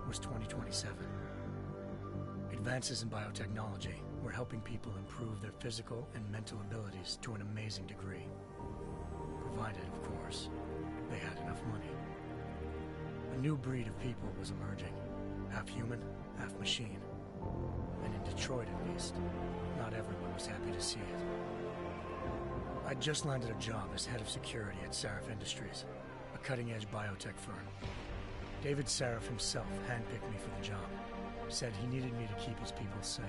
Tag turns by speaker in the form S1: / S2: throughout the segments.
S1: was 2027. Advances in biotechnology were helping people improve their physical and mental abilities to an amazing degree. Provided, of course, they had enough money. A new breed of people was emerging, half human, half machine. And in Detroit, at least, not everyone was happy to see it. I'd just landed a job as head of security at Sarif Industries, a cutting-edge biotech firm. David Sarif himself handpicked me for the job, said he needed me to keep his people safe.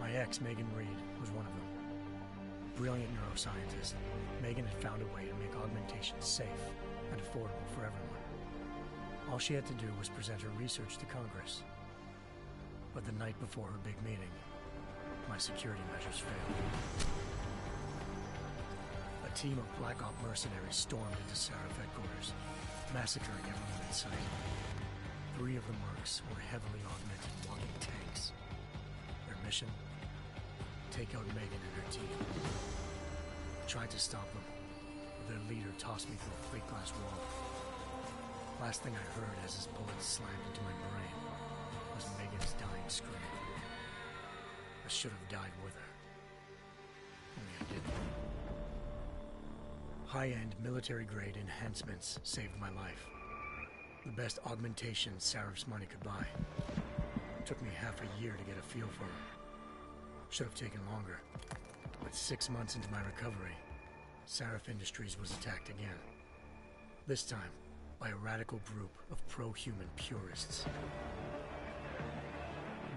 S1: My ex, Megan Reed, was one of them. Brilliant neuroscientist, Megan had found a way to make augmentation safe and affordable for everyone. All she had to do was present her research to Congress. But the night before her big meeting, my security measures failed. A team of Black Op mercenaries stormed into Sarif headquarters, massacring everyone in sight. 3 of the mercs were heavily augmented walking tanks. Their mission? Take out Megan and her team. I tried to stop them, but their leader tossed me through a plate glass wall. Last thing I heard as his bullets slammed into my brain was Megan's dying scream. I should have died with her. Only I didn't. High-end military-grade enhancements saved my life. The best augmentation Sarif's money could buy. It took me half a year to get a feel for her. Should have taken longer. But 6 months into my recovery, Sarif Industries was attacked again. This time, by a radical group of pro-human purists.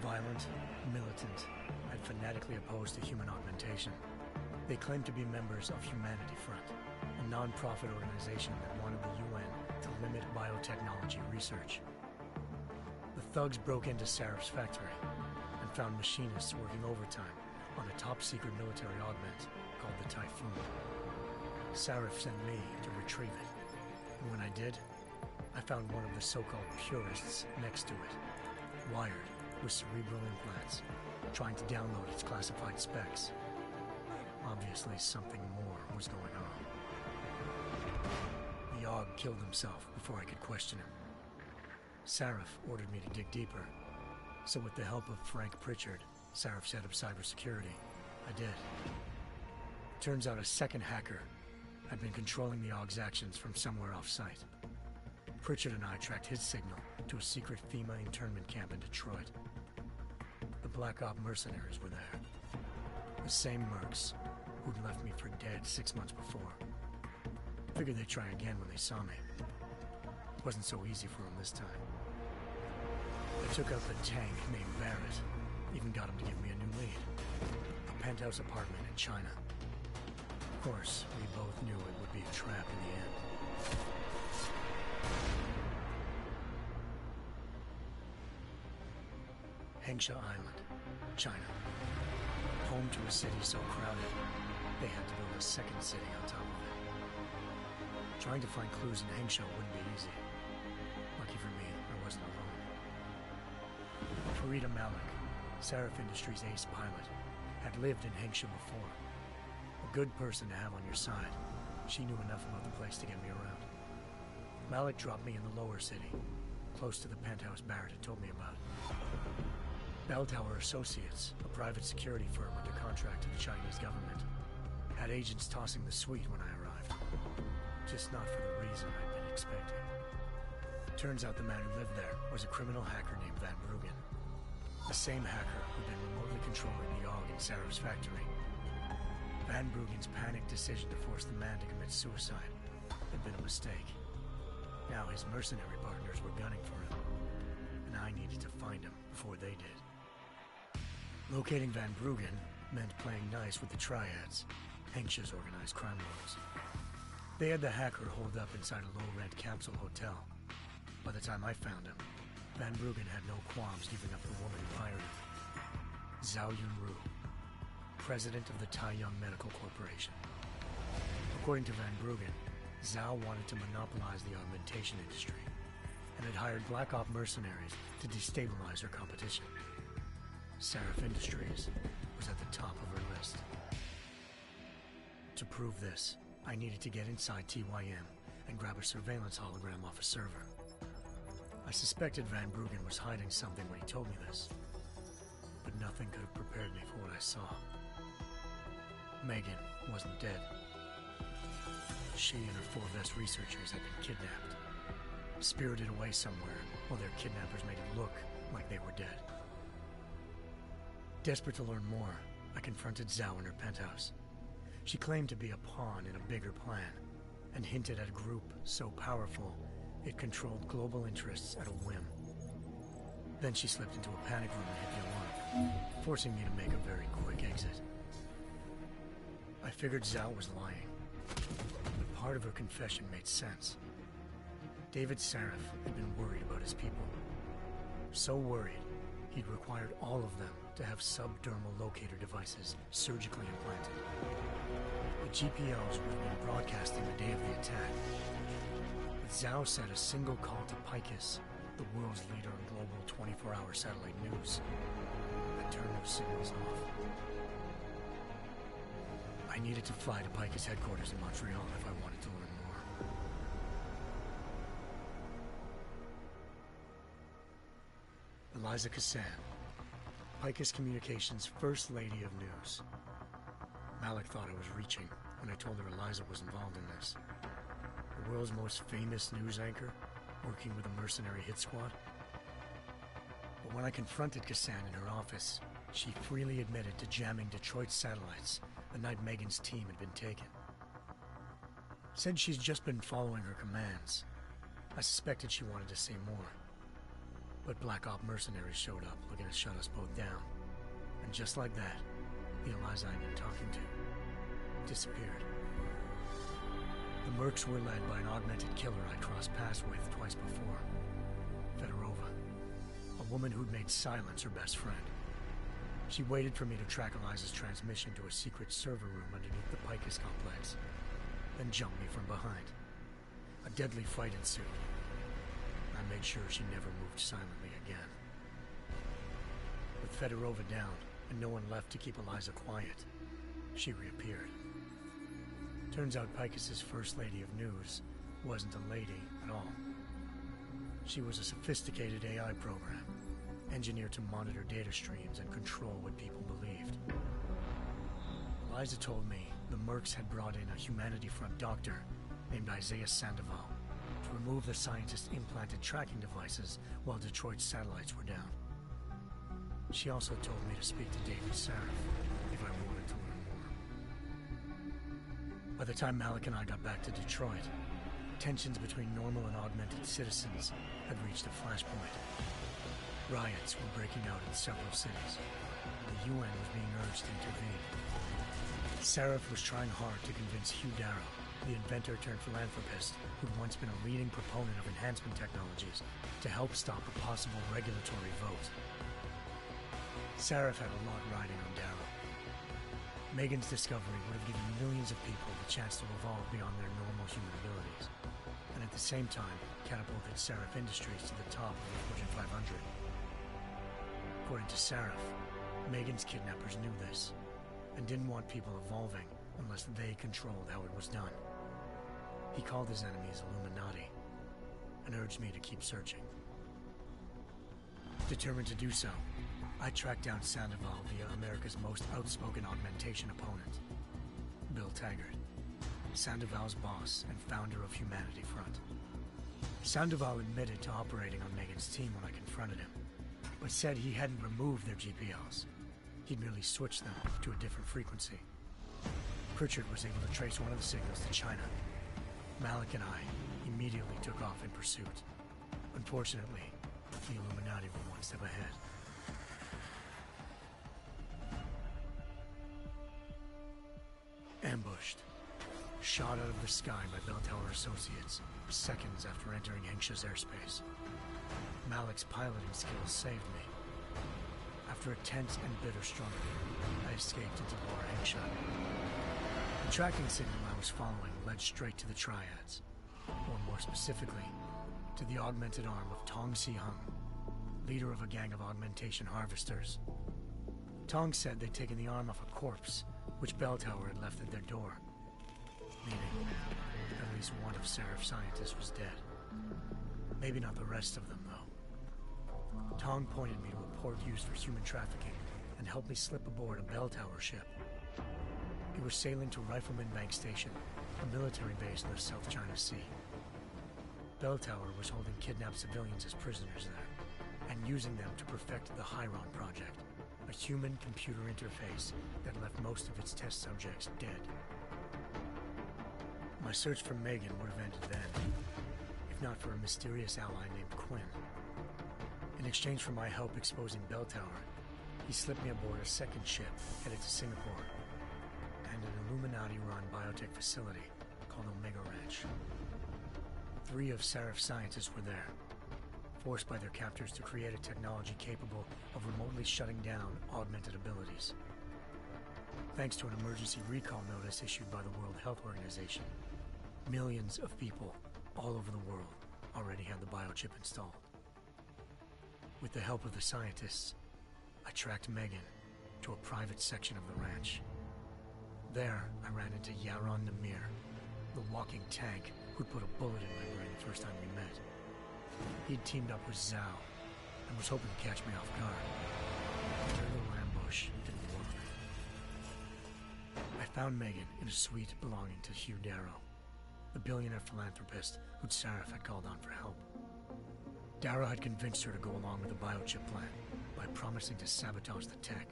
S1: Violent, militant, and fanatically opposed to human augmentation. They claimed to be members of Humanity Front, a non-profit organization that wanted the UN to limit biotechnology research. The thugs broke into Sarif's factory and found machinists working overtime on a top-secret military augment called the Typhoon. Sarif sent me to retrieve it, and when I did, I found one of the so-called purists next to it, wired with cerebral implants, trying to download its classified specs. Obviously, something more was going on. The AUG killed himself before I could question him. Sarif ordered me to dig deeper, so with the help of Frank Pritchard, Sarif's head of cybersecurity, I did. Turns out a second hacker had been controlling the AUG's actions from somewhere off-site. Pritchard and I tracked his signal to a secret FEMA internment camp in Detroit. The Black Op mercenaries were there. The same mercs who'd left me for dead 6 months before. Figured they'd try again when they saw me. It wasn't so easy for them this time. I took out the tank named Barrett, even got him to give me a new lead. A penthouse apartment in China. Of course, we both knew it would be a trap in the end. Hengsha Island, China. Home to a city so crowded, they had to build a second city on top of it. Trying to find clues in Hengsha wouldn't be easy. Lucky for me, I wasn't alone. Farida Malik, Sarif Industries' ace pilot, had lived in Hengsha before. A good person to have on your side. She knew enough about the place to get me around. Malik dropped me in the lower city, close to the penthouse Barrett had told me about. Bell Tower Associates, a private security firm under contract to the Chinese government, had agents tossing the suite when I arrived. Just not for the reason I'd been expecting. Turns out the man who lived there was a criminal hacker named Van Bruggen. The same hacker who'd been remotely controlling the AUG in Sarif's factory. Van Bruggen's panicked decision to force the man to commit suicide had been a mistake. Now his mercenary partners were gunning for him, and I needed to find him before they did. Locating Van Bruggen meant playing nice with the Triads, Hengsha's organized crime lords. They had the hacker holed up inside a low-rent capsule hotel. By the time I found him, Van Bruggen had no qualms giving up the woman who hired him. Zhao Yunru, president of the Taiyang Medical Corporation. According to Van Bruggen, Zhao wanted to monopolize the augmentation industry and had hired Black Op mercenaries to destabilize her competition. Sarif Industries was at the top of her list. To prove this, I needed to get inside TYM and grab a surveillance hologram off a server. I suspected Van Bruggen was hiding something when he told me this, but nothing could have prepared me for what I saw. Megan wasn't dead. She and her 4 best researchers had been kidnapped, spirited away somewhere while their kidnappers made it look like they were dead. Desperate to learn more, I confronted Zhao in her penthouse. She claimed to be a pawn in a bigger plan, and hinted at a group so powerful it controlled global interests at a whim. Then she slipped into a panic room and hit the alarm, forcing me to make a very quick exit. I figured Zhao was lying, but part of her confession made sense. David Sarif had been worried about his people. So worried, he'd required all of them to have subdermal locator devices surgically implanted. The GPOs would have been broadcasting the day of the attack. But Zhao said a single call to Picus, the world's leader in global 24-hour satellite news, had turned those signals off. I needed to fly to Picus headquarters in Montreal if I wanted to learn more. Eliza Cassan, Picus Communications' First Lady of News. Malik thought I was reaching when I told her Eliza was involved in this. The world's most famous news anchor, working with a mercenary hit squad. But when I confronted Cassan in her office, she freely admitted to jamming Detroit's satellites the night Megan's team had been taken. Said she's just been following her commands. I suspected she wanted to say more. But Black Op mercenaries showed up looking to shut us both down. And just like that, the Eliza I'd been talking to disappeared. The Mercs were led by an augmented killer I crossed paths with twice before. Fedorova, a woman who'd made silence her best friend. She waited for me to track Eliza's transmission to a secret server room underneath the Picus complex, then jumped me from behind. A deadly fight ensued. I made sure she never moved silently again. With Fedorova down, and no one left to keep Eliza quiet, she reappeared. Turns out Picus's First Lady of News wasn't a lady at all. She was a sophisticated AI program, engineered to monitor data streams and control what people believed. Eliza told me the Mercs had brought in a Humanity Front doctor named Isaiah Sandoval to remove the scientist's implanted tracking devices while Detroit's satellites were down. She also told me to speak to David Sarif if I wanted to learn more. By the time Malik and I got back to Detroit, tensions between normal and augmented citizens had reached a flashpoint. Riots were breaking out in several cities. The UN was being urged to intervene. Sarif was trying hard to convince Hugh Darrow, the inventor turned philanthropist who'd once been a leading proponent of enhancement technologies, to help stop a possible regulatory vote. Sarif had a lot riding on Darrow. Megan's discovery would have given millions of people the chance to evolve beyond their normal human abilities, and at the same time catapulted Sarif Industries to the top of the Fortune 500. According to Sarif, Megan's kidnappers knew this, and didn't want people evolving unless they controlled how it was done. He called his enemies Illuminati, and urged me to keep searching. Determined to do so, I tracked down Sandoval via America's most outspoken augmentation opponent, Bill Taggart, Sandoval's boss and founder of Humanity Front. Sandoval admitted to operating on Megan's team when I confronted him, but said he hadn't removed their GPLs. He'd merely switched them to a different frequency. Pritchard was able to trace one of the signals to China. Malik and I immediately took off in pursuit. Unfortunately, the Illuminati were one step ahead. Ambushed. Shot out of the sky by Bell Tower Associates, seconds after entering Hengsha's airspace. Malik's piloting skills saved me. After a tense and bitter struggle, I escaped into Lower Hengsha. The tracking signal I was following led straight to the Triads, or more specifically, to the augmented arm of Tong Si-hung, leader of a gang of augmentation harvesters. Tong said they'd taken the arm off a corpse, which Bell Tower had left at their door, meaning at least one of Sarif's scientists was dead. Maybe not the rest of them, though. Tong pointed me to a port used for human trafficking and helped me slip aboard a bell tower ship. We were sailing to Rifleman Bank Station, a military base in the South China Sea. Bell Tower was holding kidnapped civilians as prisoners there, and using them to perfect the Chiron Project, a human-computer interface that left most of its test subjects dead. My search for Megan would have ended then, if not for a mysterious ally named Quinn. In exchange for my help exposing Bell Tower, he slipped me aboard a second ship headed to Singapore, and an Illuminati-run biotech facility called Omega Ranch. 3 of Serif's scientists were there, forced by their captors to create a technology capable of remotely shutting down augmented abilities. Thanks to an emergency recall notice issued by the World Health Organization, millions of people all over the world already had the biochip installed. With the help of the scientists, I tracked Megan to a private section of the ranch. There, I ran into Yaron Namir, the walking tank who'd put a bullet in my brain the first time we met. He'd teamed up with Zhao and was hoping to catch me off guard. Their little ambush didn't work. I found Megan in a suite belonging to Hugh Darrow, the billionaire philanthropist who'd Sarif had called on for help. Darrow had convinced her to go along with the biochip plan by promising to sabotage the tech.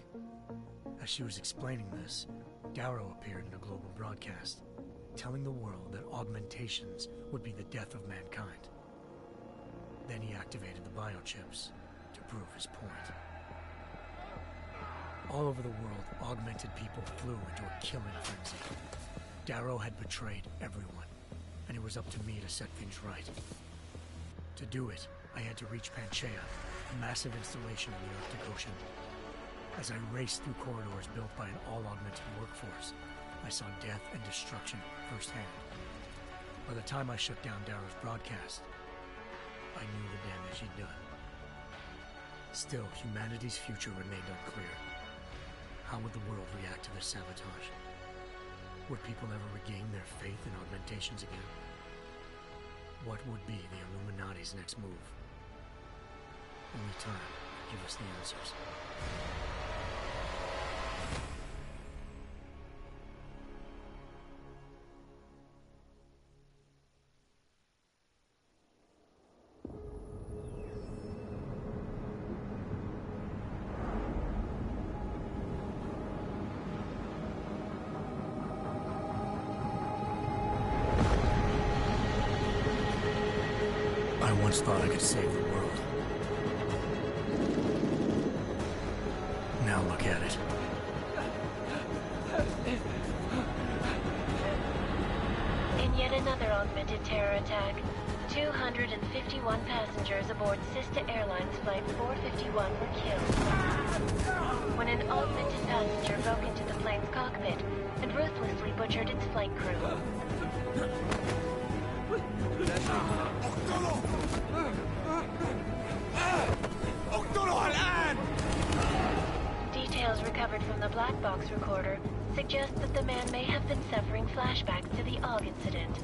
S1: As she was explaining this, Darrow appeared in a global broadcast, telling the world that augmentations would be the death of mankind. Then he activated the biochips to prove his point. All over the world, augmented people flew into a killing frenzy. Darrow had betrayed everyone, and it was up to me to set things right. To do it, I had to reach Panchaea, a massive installation in the Arctic Ocean. As I raced through corridors built by an all-augmented workforce, I saw death and destruction firsthand. By the time I shut down Darrow's broadcast, I knew the damage he'd done. Still, humanity's future remained unclear. How would the world react to this sabotage? Would people ever regain their faith in augmentations again? What would be the Illuminati's next move? Only time could give us the answers. I once thought I could save the world. Now look at it.
S2: In yet another augmented terror attack, 251 passengers aboard Sister Airlines Flight 451 were killed when an augmented passenger broke into the plane's cockpit and ruthlessly butchered its flight crew. Details recovered from the black box recorder suggest that the man may have been suffering flashbacks to the AUG incident.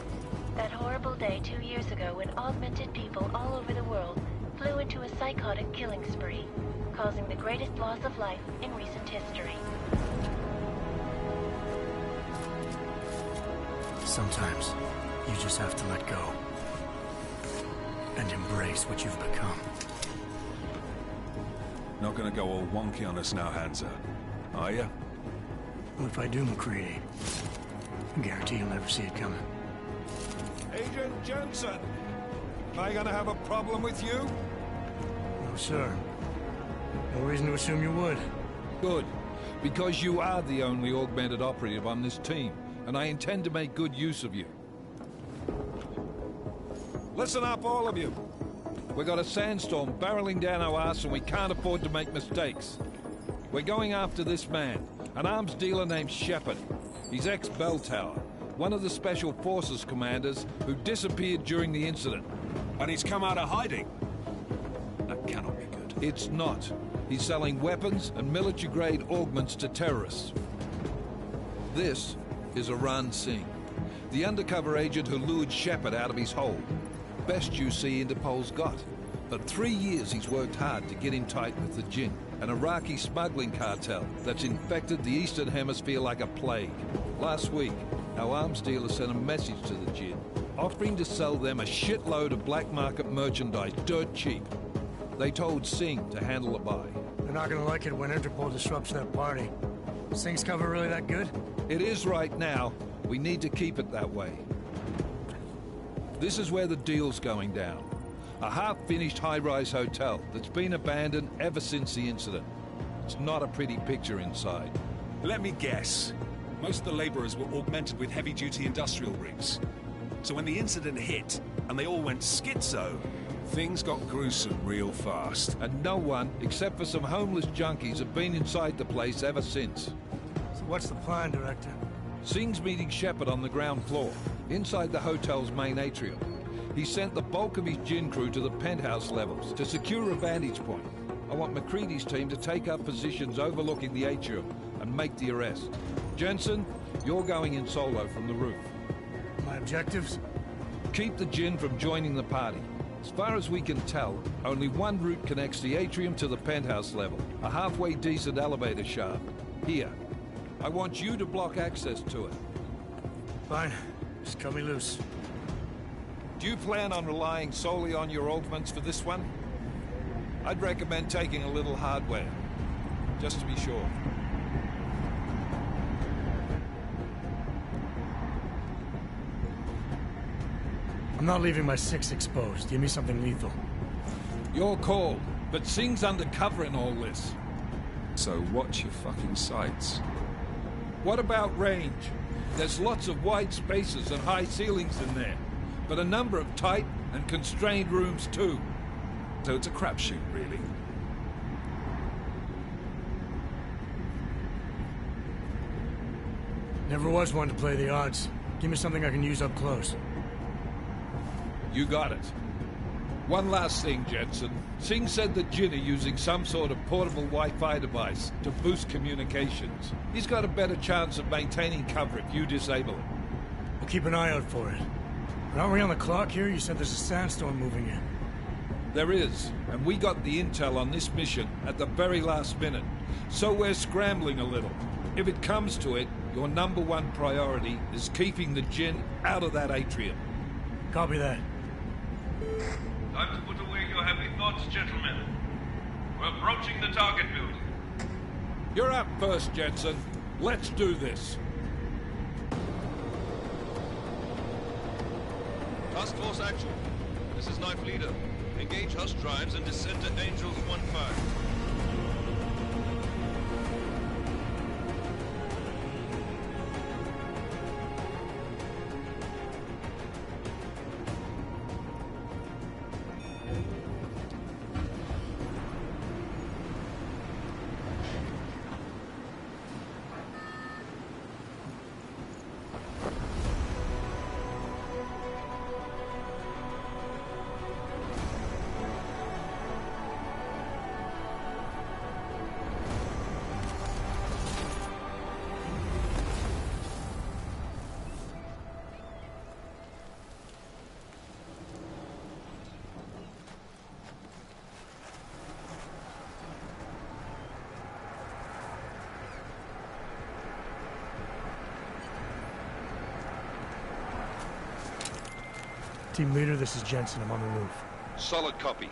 S2: That horrible day 2 years ago when augmented people all over the world flew into a psychotic killing spree, causing the greatest loss of life in recent history.
S1: Sometimes, you just have to let go. And embrace what you've become.
S3: Not gonna go all wonky on us now, Hansa, are ya?
S1: Well, if I do, McCready, I guarantee you'll never see it coming.
S3: Agent Jensen! Am I gonna have a problem with you?
S1: No, sir. No reason to assume you would.
S4: Good. Because you are the only augmented operative on this team, and I intend to make good use of you. Listen up, all of you. We got a sandstorm barreling down our arse and we can't afford to make mistakes. We're going after this man, an arms dealer named Shepard. He's ex-Bell Tower, one of the Special Forces commanders who disappeared during the incident.
S3: And he's come out of hiding? That cannot be good.
S4: It's not. He's selling weapons and military-grade augments to terrorists. This is Aran Singh, the undercover agent who lured Shepard out of his hole. Best you see Interpol's got. For 3 years he's worked hard to get in tight with the Jinn, an Iraqi smuggling cartel that's infected the Eastern Hemisphere like a plague. Last week, our arms dealer sent a message to the Jinn, offering to sell them a shitload of black market merchandise dirt cheap. They told Singh to handle the buy.
S1: They're not gonna like it when Interpol disrupts their party. Singh's cover really that good?
S4: It is right now. We need to keep it that way. This is where the deal's going down. A half-finished high-rise hotel that's been abandoned ever since the incident. It's not a pretty picture inside.
S5: Let me guess. Most of the laborers were augmented with heavy-duty industrial rigs. So when the incident hit, and they all went schizo, things got gruesome real fast.
S4: And no one, except for some homeless junkies, have been inside the place ever since.
S1: So what's the plan, Director?
S4: Singh's meeting Shepard on the ground floor, inside the hotel's main atrium. He sent the bulk of his Jinn crew to the penthouse levels to secure a vantage point. I want McCready's team to take up positions overlooking the atrium and make the arrest. Jensen, you're going in solo from the roof.
S1: My objectives?
S4: Keep the Jinn from joining the party. As far as we can tell, only one route connects the atrium to the penthouse level. A halfway decent elevator shaft. Here. I want you to block access to it.
S1: Fine. Just cut me loose.
S4: Do you plan on relying solely on your augments for this one? I'd recommend taking a little hardware, just to be sure.
S1: I'm not leaving my 6 exposed. Give me something lethal.
S4: Your call, but Singh's undercover in all this.
S5: So watch your fucking sights.
S4: What about range? There's lots of wide spaces and high ceilings in there, but a number of tight and constrained rooms too.
S5: So it's a crapshoot, really.
S1: Never was one to play the odds. Give me something I can use up close.
S4: You got it. One last thing, Jensen. Singh said the Jinn are using some sort of portable Wi-Fi device to boost communications. He's got a better chance of maintaining cover if you disable it.
S1: We'll keep an eye out for it. But aren't we on the clock here? You said there's a sandstorm moving in.
S4: There is, and we got the intel on this mission at the very last minute. So we're scrambling a little. If it comes to it, your #1 priority is keeping the Jinn out of that atrium.
S1: Copy that.
S6: Time to put away your heavy thoughts, gentlemen. We're approaching the target building.
S4: You're up first, Jensen. Let's do this.
S7: Task Force action. This is Knife Leader. Engage Hush drives and descend to Angels 1-5.
S1: Team leader, this is Jensen. I'm on the roof.
S4: Solid copy.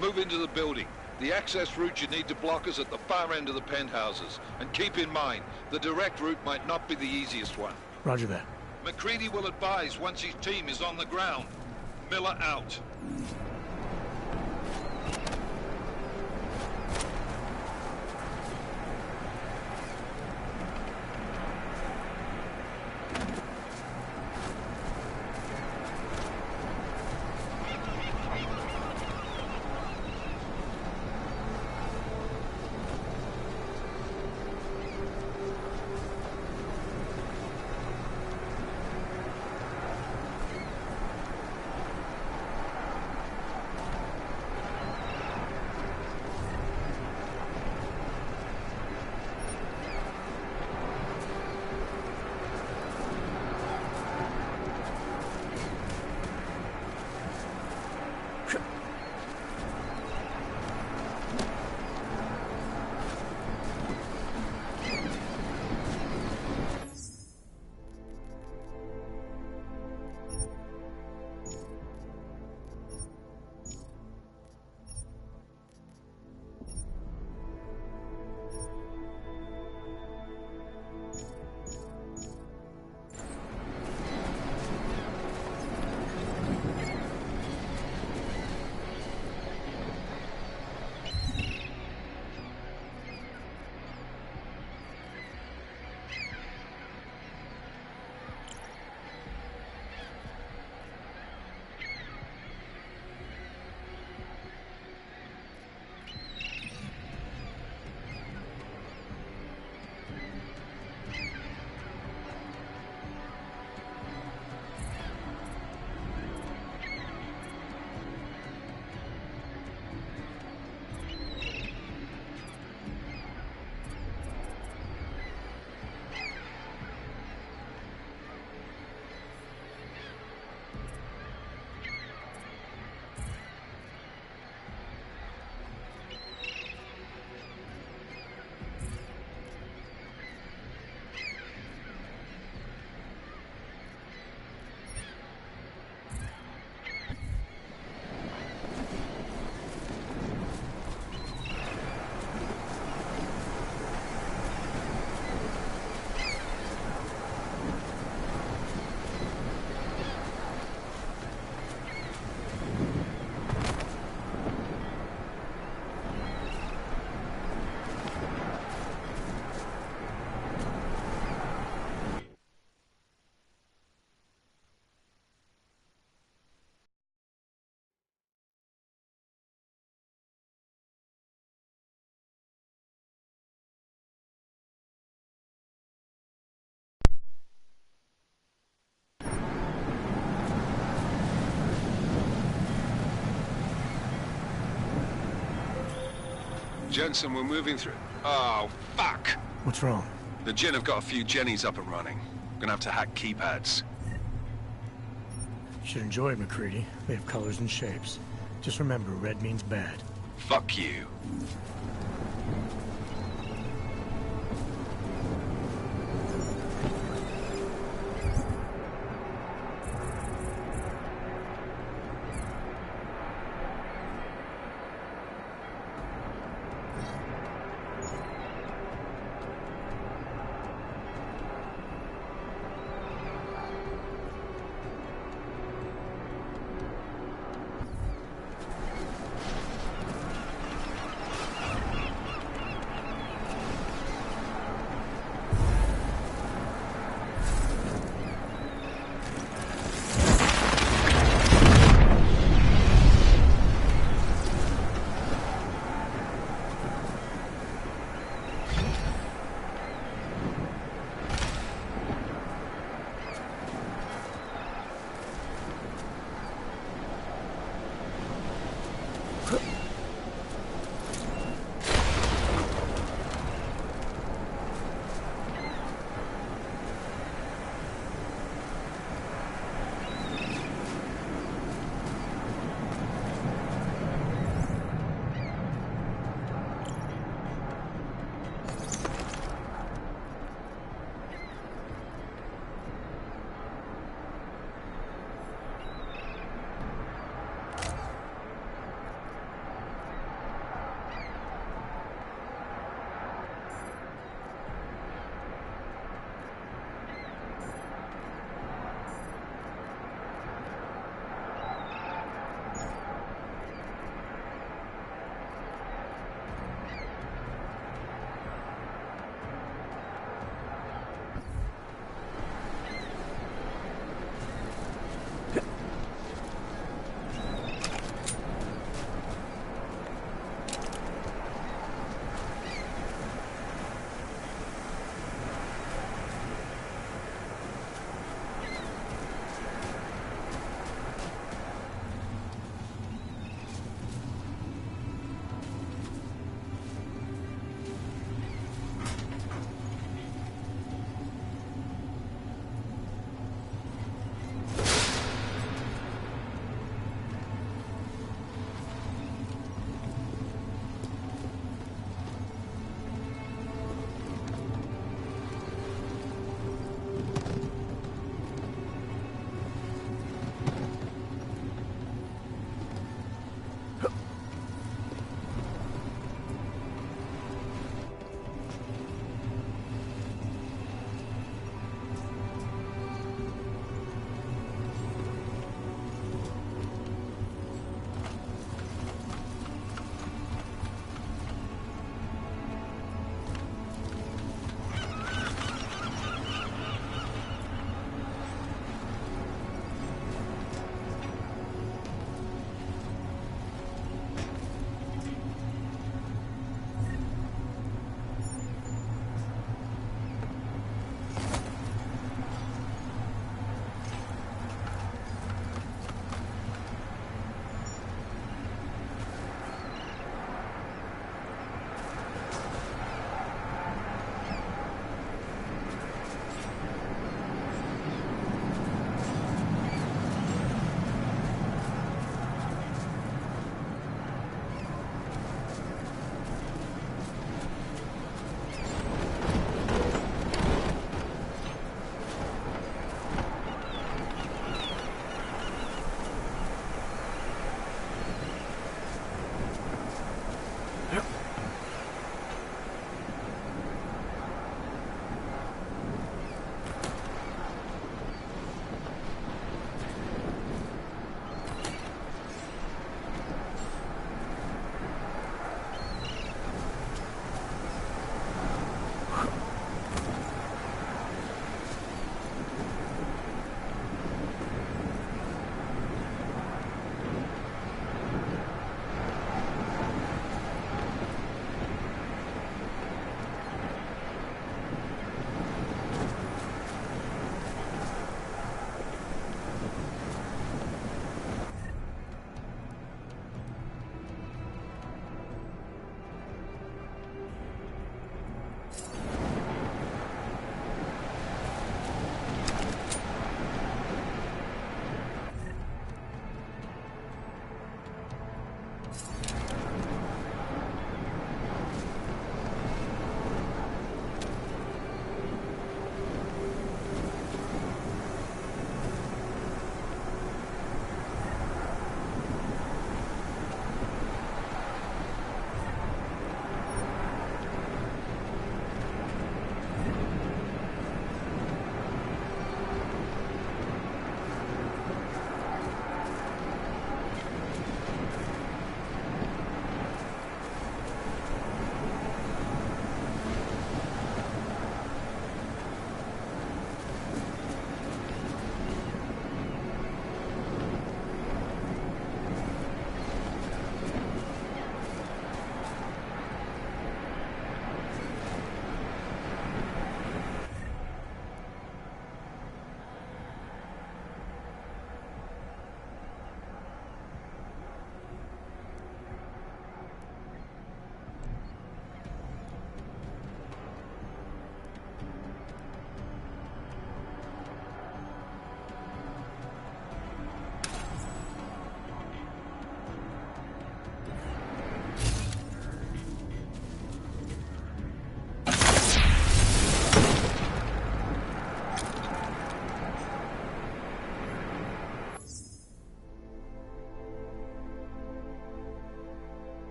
S4: Move into the building. The access route you need to block is at the far end of the penthouses. And keep in mind, the direct route might not be the easiest one.
S1: Roger that.
S4: McCready will advise once his team is on the ground. Miller out.
S5: Jensen, we're moving through... Oh, fuck!
S1: What's wrong?
S5: The Jinn have got a few Jennies up and running. Gonna have to hack keypads.
S1: You should enjoy it, McCready. They have colors and shapes. Just remember, red means bad.
S5: Fuck you.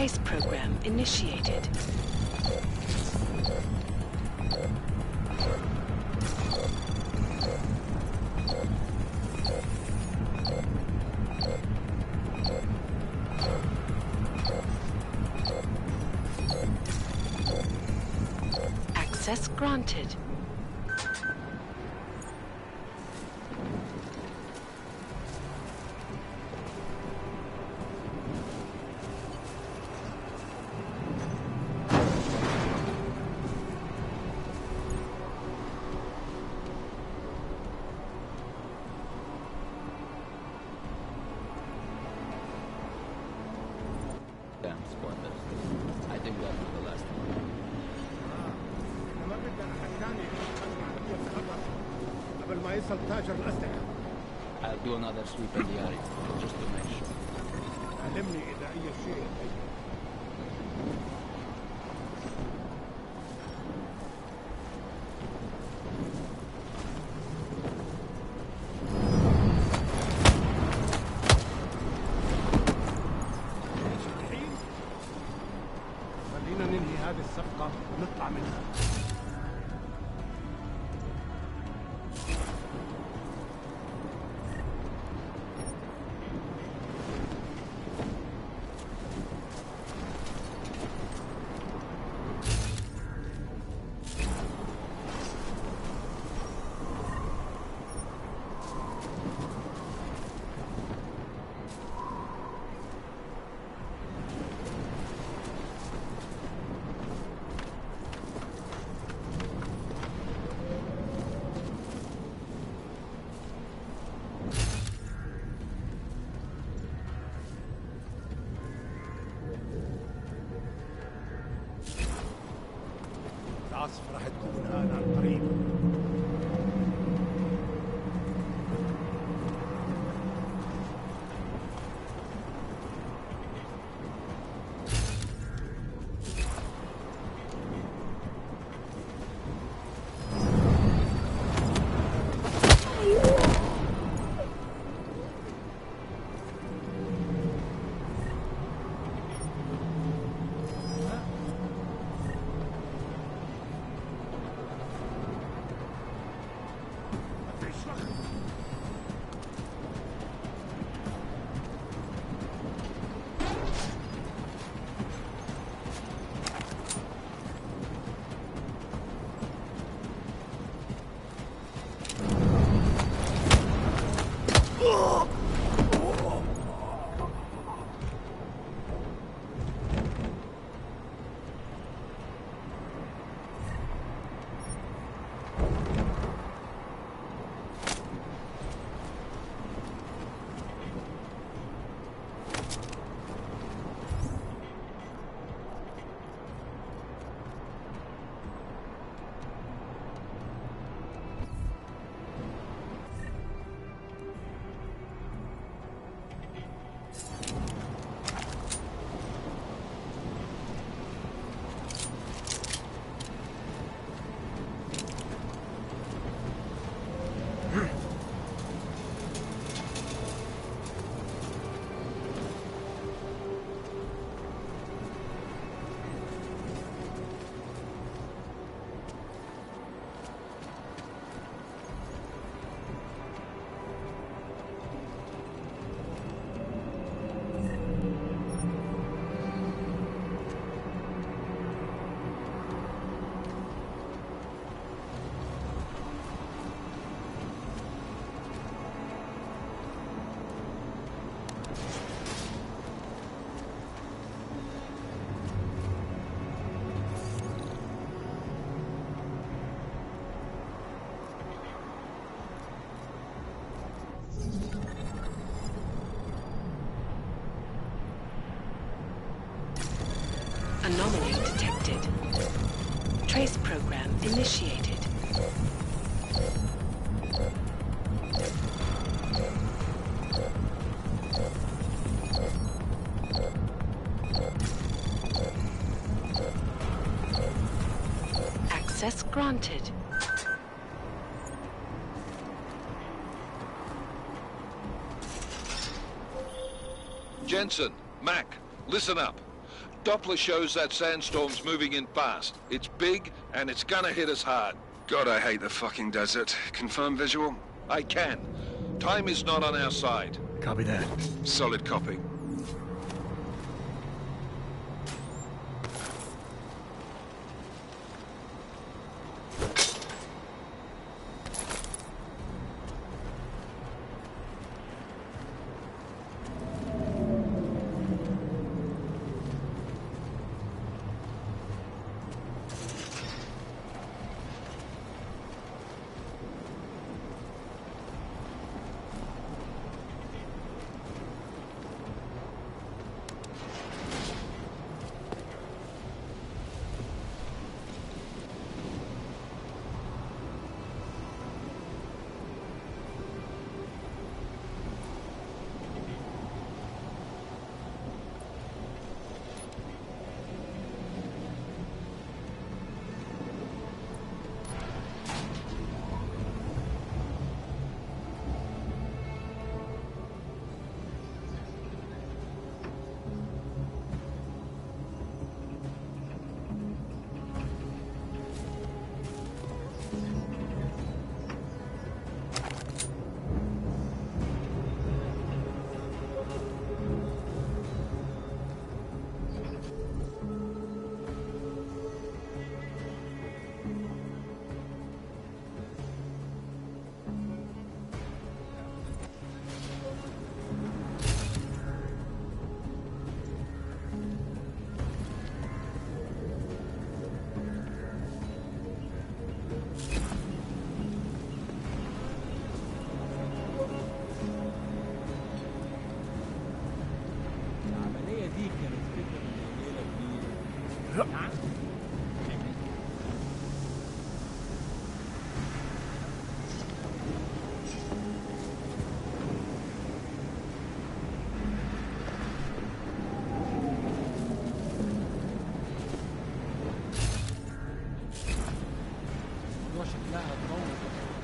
S8: Trace program initiated. Access granted.
S9: Damn spoilers. I think that was the last one.
S10: ما بدنا أحد ثاني يتخلص قبل ما يصل تاجر الأسلحة.
S9: I'll do another sweep in the area, just to make sure.
S10: علمني إذا أي شيء. خلينا ننهي هذه الصفقة ونطلع منها. العاصفة راح تكون هان عن قريب.
S8: Anomaly detected. Trace program initiated. Access granted.
S4: Jensen, Mac, listen up. Doppler shows that sandstorm's moving in fast. It's big, and it's gonna hit us hard.
S3: God, I hate the fucking desert. Confirm visual?
S4: I can. Time is not on our side.
S1: Copy that.
S3: Solid copy.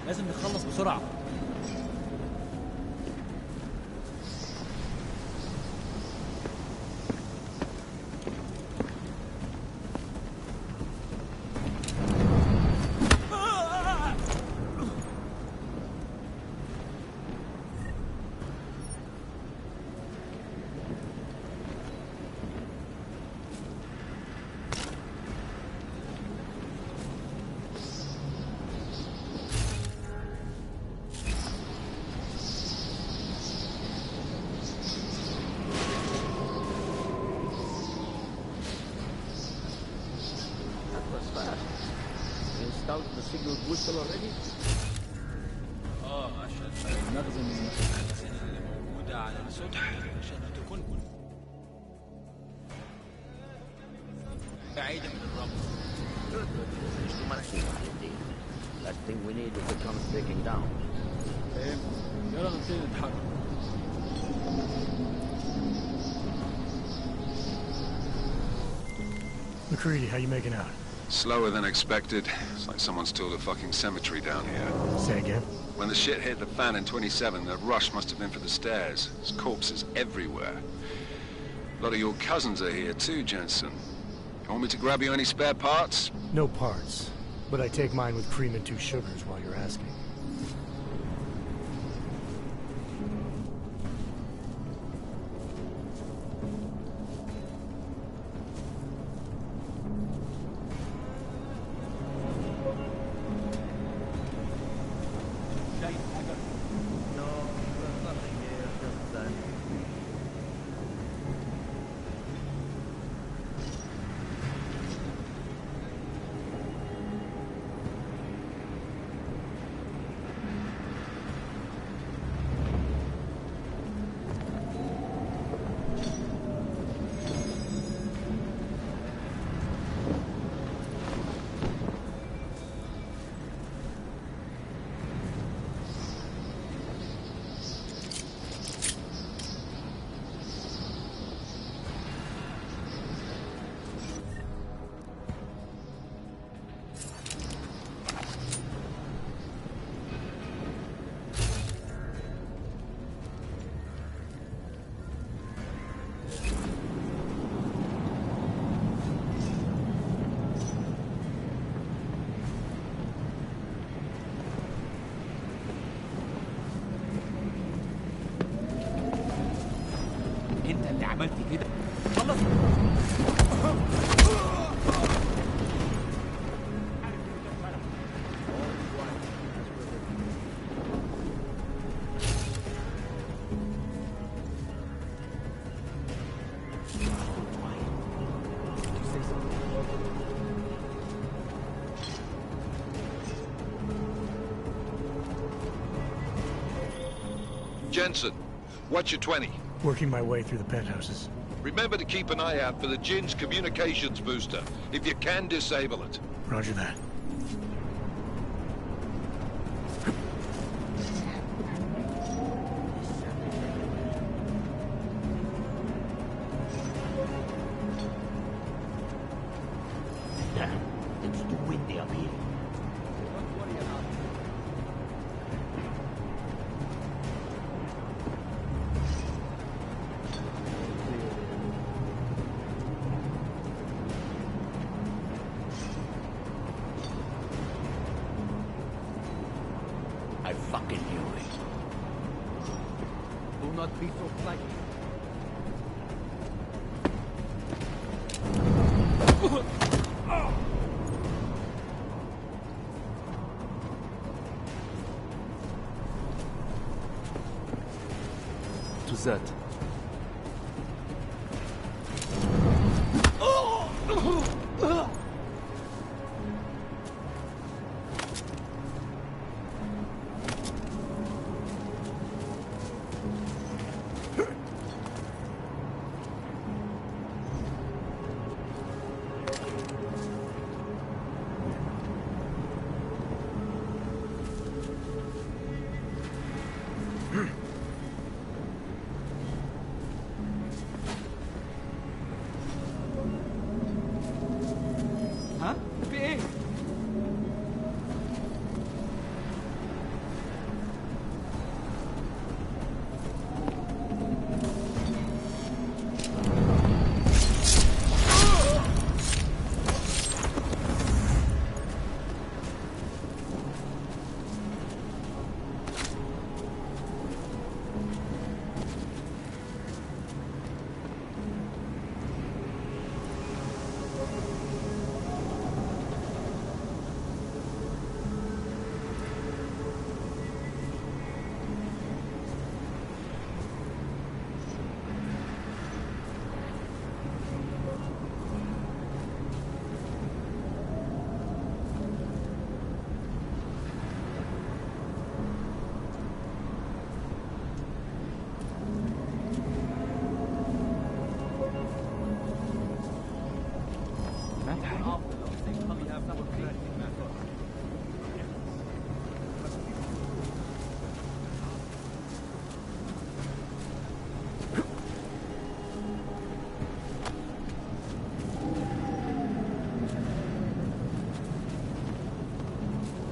S9: لازم نخلص بسرعة. The signal whistle already? عشان المخزن اللي موجودة على السطح عشان تكون بعيدة من الرمل.
S11: There's too much heat. Last thing we need is to come breaking down.
S9: يلا نبتدي نتحرك.
S1: McCready, how you making out?
S3: Slower than expected. It's like someone's tilled a fucking cemetery down here.
S1: Say again?
S3: When the shit hit the fan in 27, the rush must have been for the stairs. There's corpses everywhere. A lot of your cousins are here too, Jensen. You want me to grab you any spare parts?
S1: No parts. But I take mine with cream and 2 sugars while you're asking.
S9: عملت كده خلص.
S7: Jensen, what's your 20?
S1: Working my way through the penthouses.
S7: Remember to keep an eye out for the Jinn's communications booster. If you can, disable it.
S1: Roger that.
S11: Damn, it's too windy up here. I fucking knew it.
S9: Do not be so flighty. To that. ها؟ في ايه؟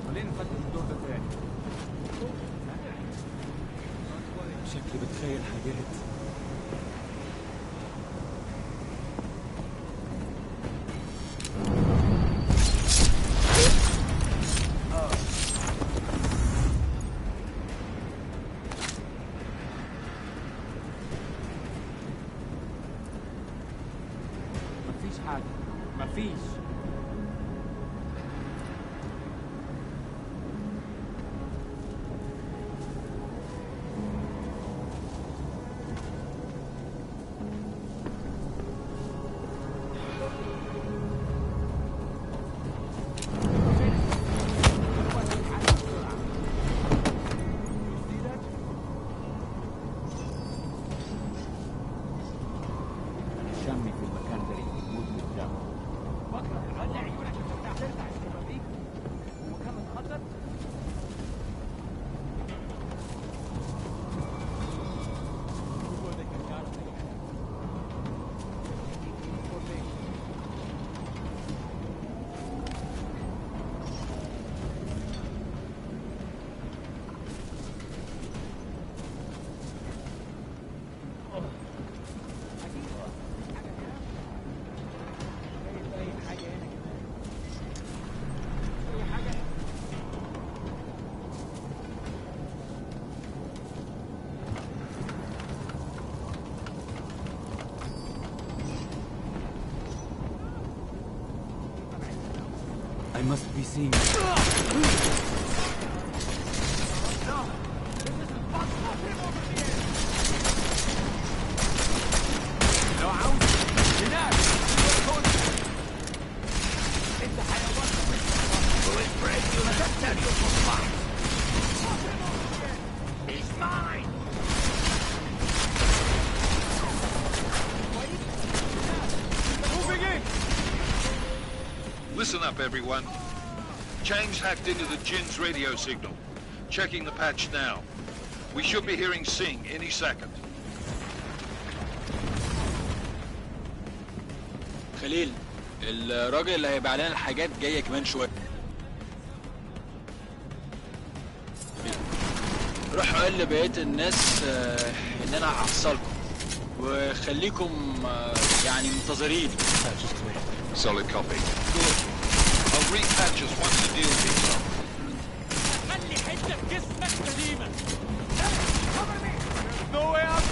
S9: خلينا نفتش الدور ده تاني. شكلي بتخيل حاجات. مفيش حاجة. مفيش.
S12: I must be seeing you.
S7: Listen up, everyone. Chain's hacked into the Jinn's radio signal. Checking the patch now. We should be hearing Singh any second.
S9: خليل، الراجل اللي هيبيع لنا الحاجات جايه كمان شويه. روحوا قال لبقيه الناس ان انا هحصلكم وخليكم يعني منتظرين.
S3: Solid copy.
S7: Good. I'll repatch us once the deal kicks off.
S12: خلي حتة جسمك سليمة. No way out.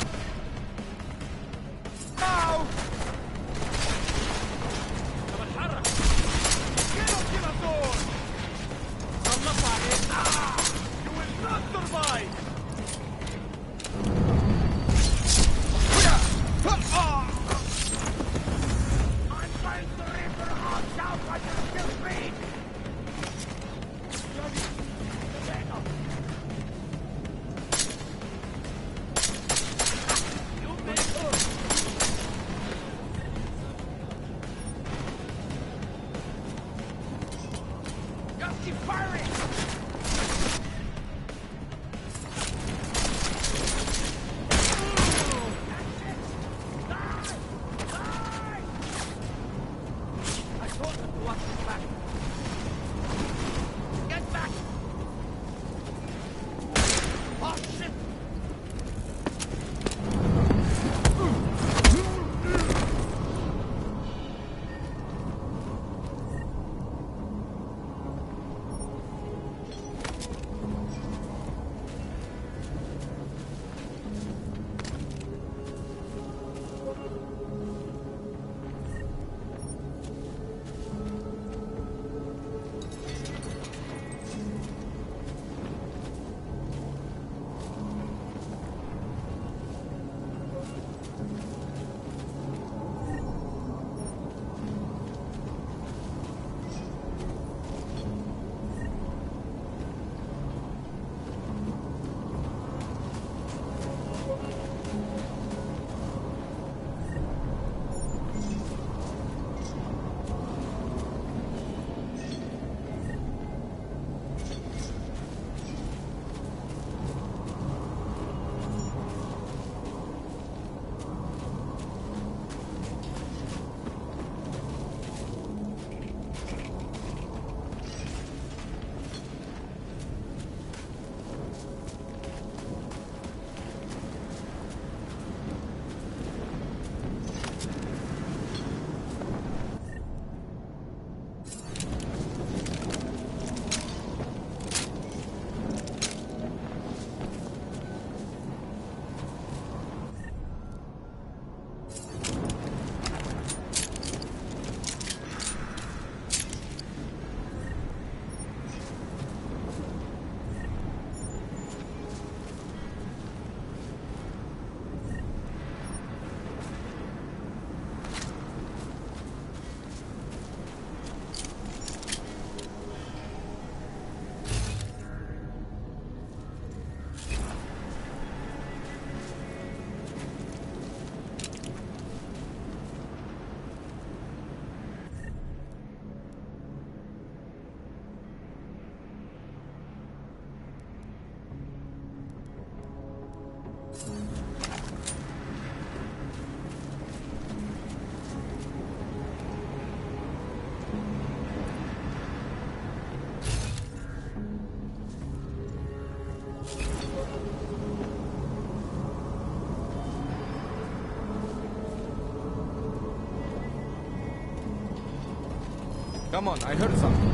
S12: Now. طب اتحرك. كده دور. خلص عليك. You will not survive.
S13: Come on, I heard something.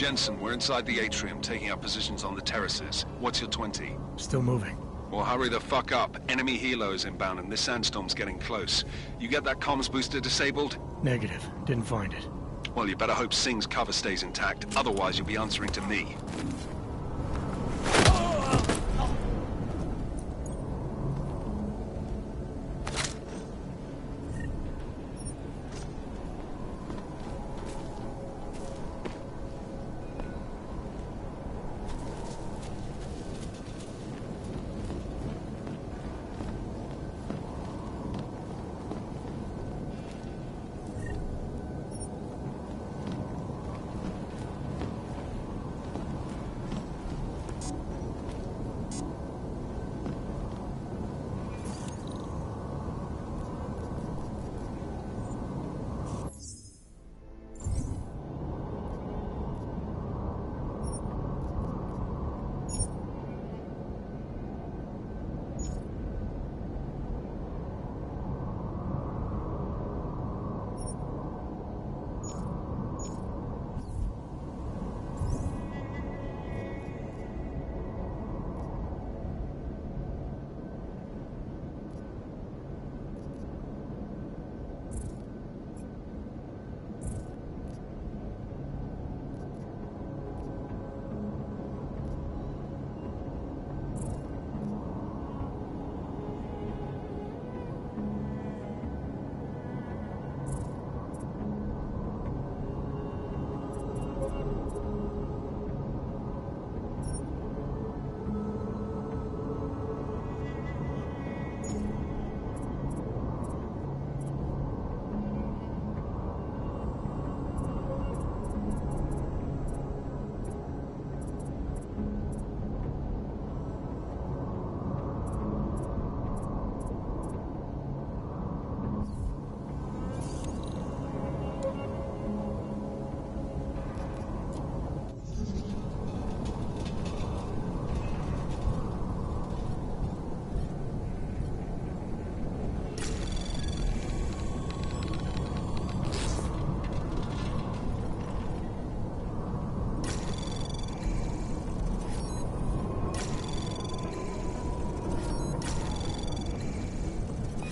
S3: Jensen, we're inside the atrium, taking up positions on the terraces. What's your 20?
S1: Still moving.
S3: Well, hurry the fuck up. Enemy helos inbound and this sandstorm's getting close. You get that comms booster disabled?
S1: Negative. Didn't find it.
S3: Well, you better hope Singh's cover stays intact. Otherwise, you'll be answering to me.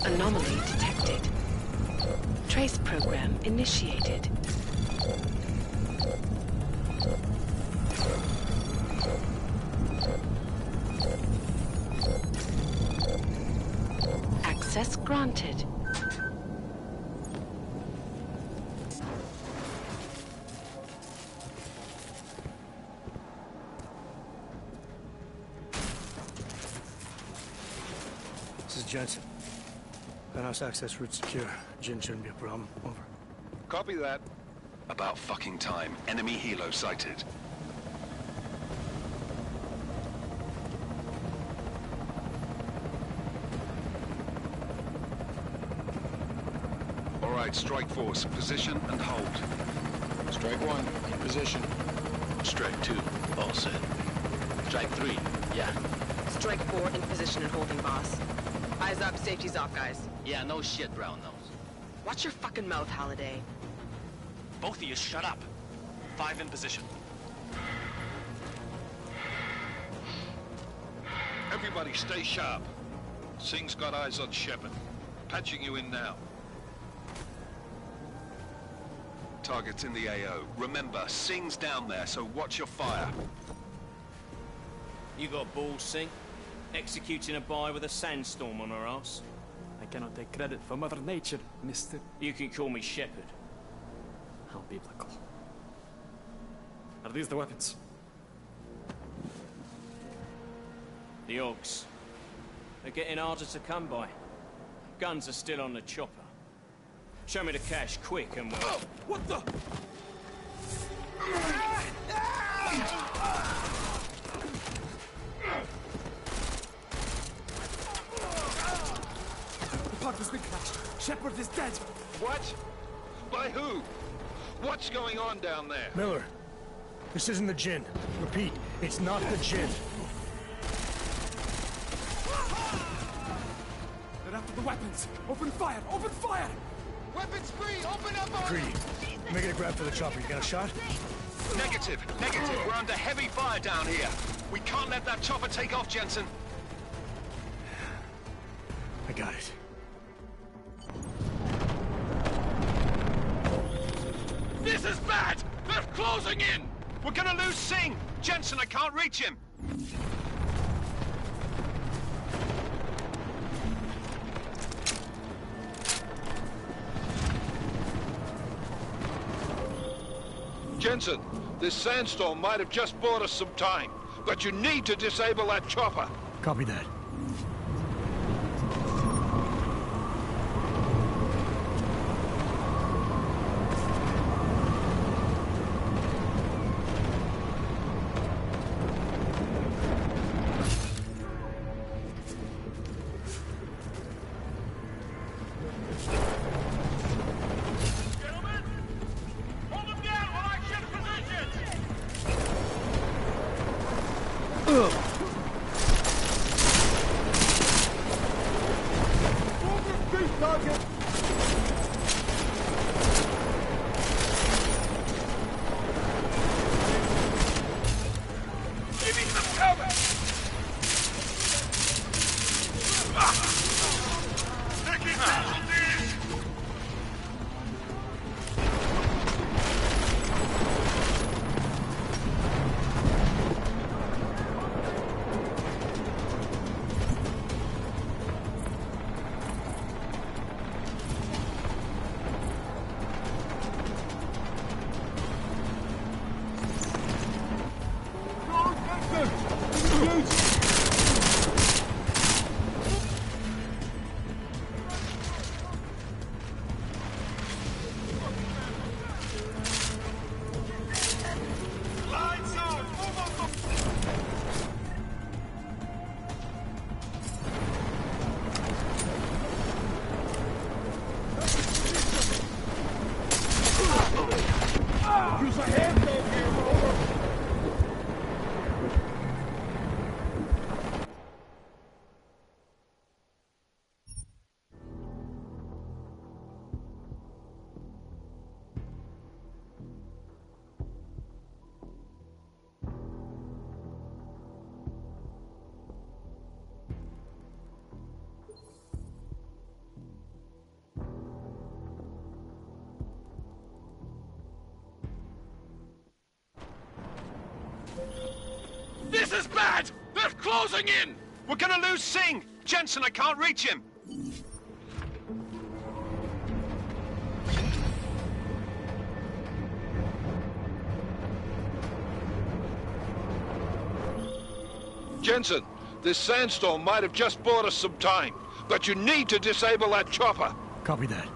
S8: Anomaly detected. Trace program initiated. Access granted.
S1: This is Jensen. Penthouse access route secure. Jin shouldn't be a problem. Over.
S3: Copy that. About fucking time. Enemy helo sighted. All right, strike force. Position and hold.
S13: Strike 1, in position.
S11: Strike 2, all set. Strike 3, yeah.
S14: Strike 4, in position and holding, boss. Eyes up, safety's off, guys.
S11: Yeah, no shit, brown nose.
S14: Watch your fucking mouth, Halliday.
S15: Both of you, shut up. 5 in position.
S7: Everybody stay sharp. Singh's got eyes on Shepard. Patching you in now.
S3: Target's in the AO. Remember, Singh's down there, so watch your fire.
S6: You got balls, Singh? Executing a buy with a sandstorm on our ass?
S16: I cannot take credit for Mother Nature, mister.
S6: You can call me Shepard.
S16: How biblical. Are these the weapons?
S6: The Ogs. They're getting harder to come by. Guns are still on the chopper. Show me the cash, quick, and we'll...
S12: Oh, what the?
S16: The pod has been crashed. Shepard is dead.
S7: What? By who? What's going on down there?
S1: Miller, this isn't the Jinn. Repeat, it's not the Jinn.
S16: They're after the weapons. Open fire! Open fire!
S12: Weapons free! Open up on
S1: Greedy. Making a grab for the chopper. You got a shot?
S3: Negative. We're under heavy fire down here. We can't let that chopper take off, Jensen.
S1: I got it.
S3: This is bad! They're closing in! We're gonna lose Singh! Jensen, I can't reach him!
S7: Jensen, this sandstorm might have just bought us some time, but you need to disable that chopper.
S1: Copy that.
S3: This is bad! They're closing in! We're gonna lose Singh! Jensen, I can't reach him!
S7: Jensen, this sandstorm might have just bought us some time, but you need to disable that chopper.
S1: Copy that.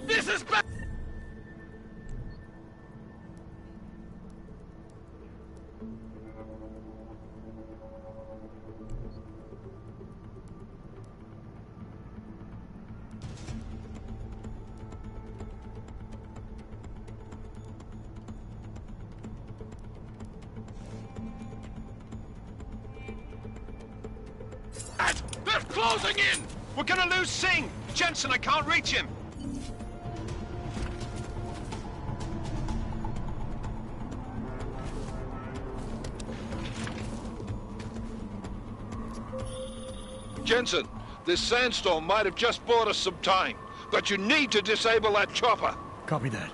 S3: This is bad! They're closing in! We're gonna lose Singh! Jensen, I can't reach him!
S7: Jensen, this sandstorm might have just bought us some time, but you need to disable that chopper.
S1: Copy that.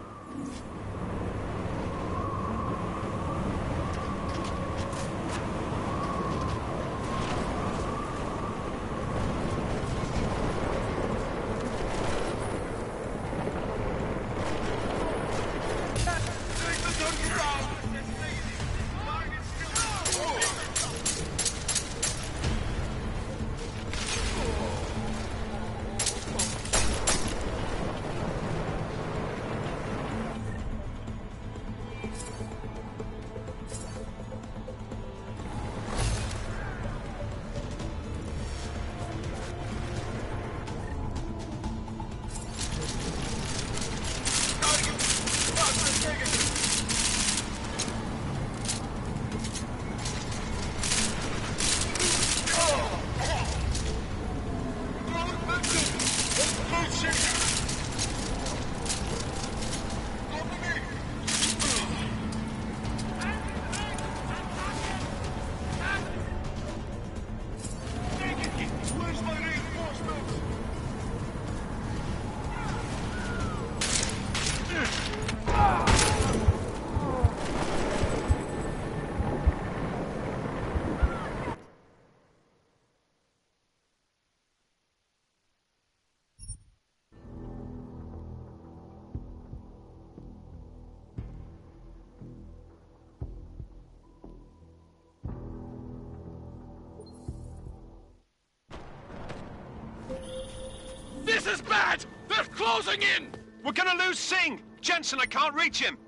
S3: is bad! They're closing in! We're gonna lose Singh! Jensen, I can't reach him!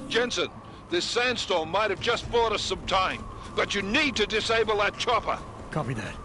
S7: Jensen, this sandstorm might have just bought us some time, but you need to disable that chopper.
S1: Copy that.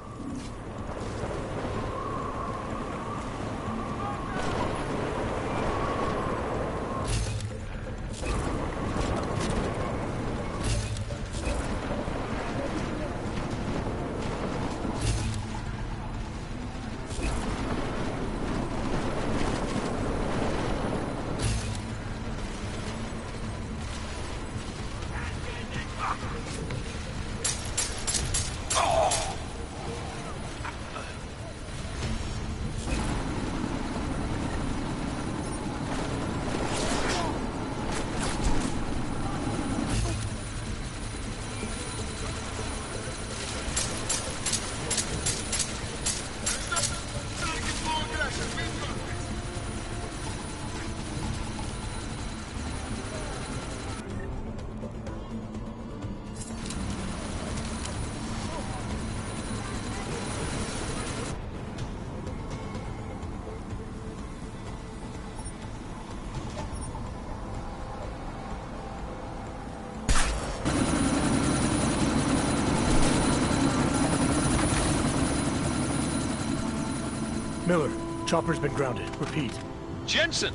S1: Miller, chopper's been grounded. Repeat.
S3: Jensen!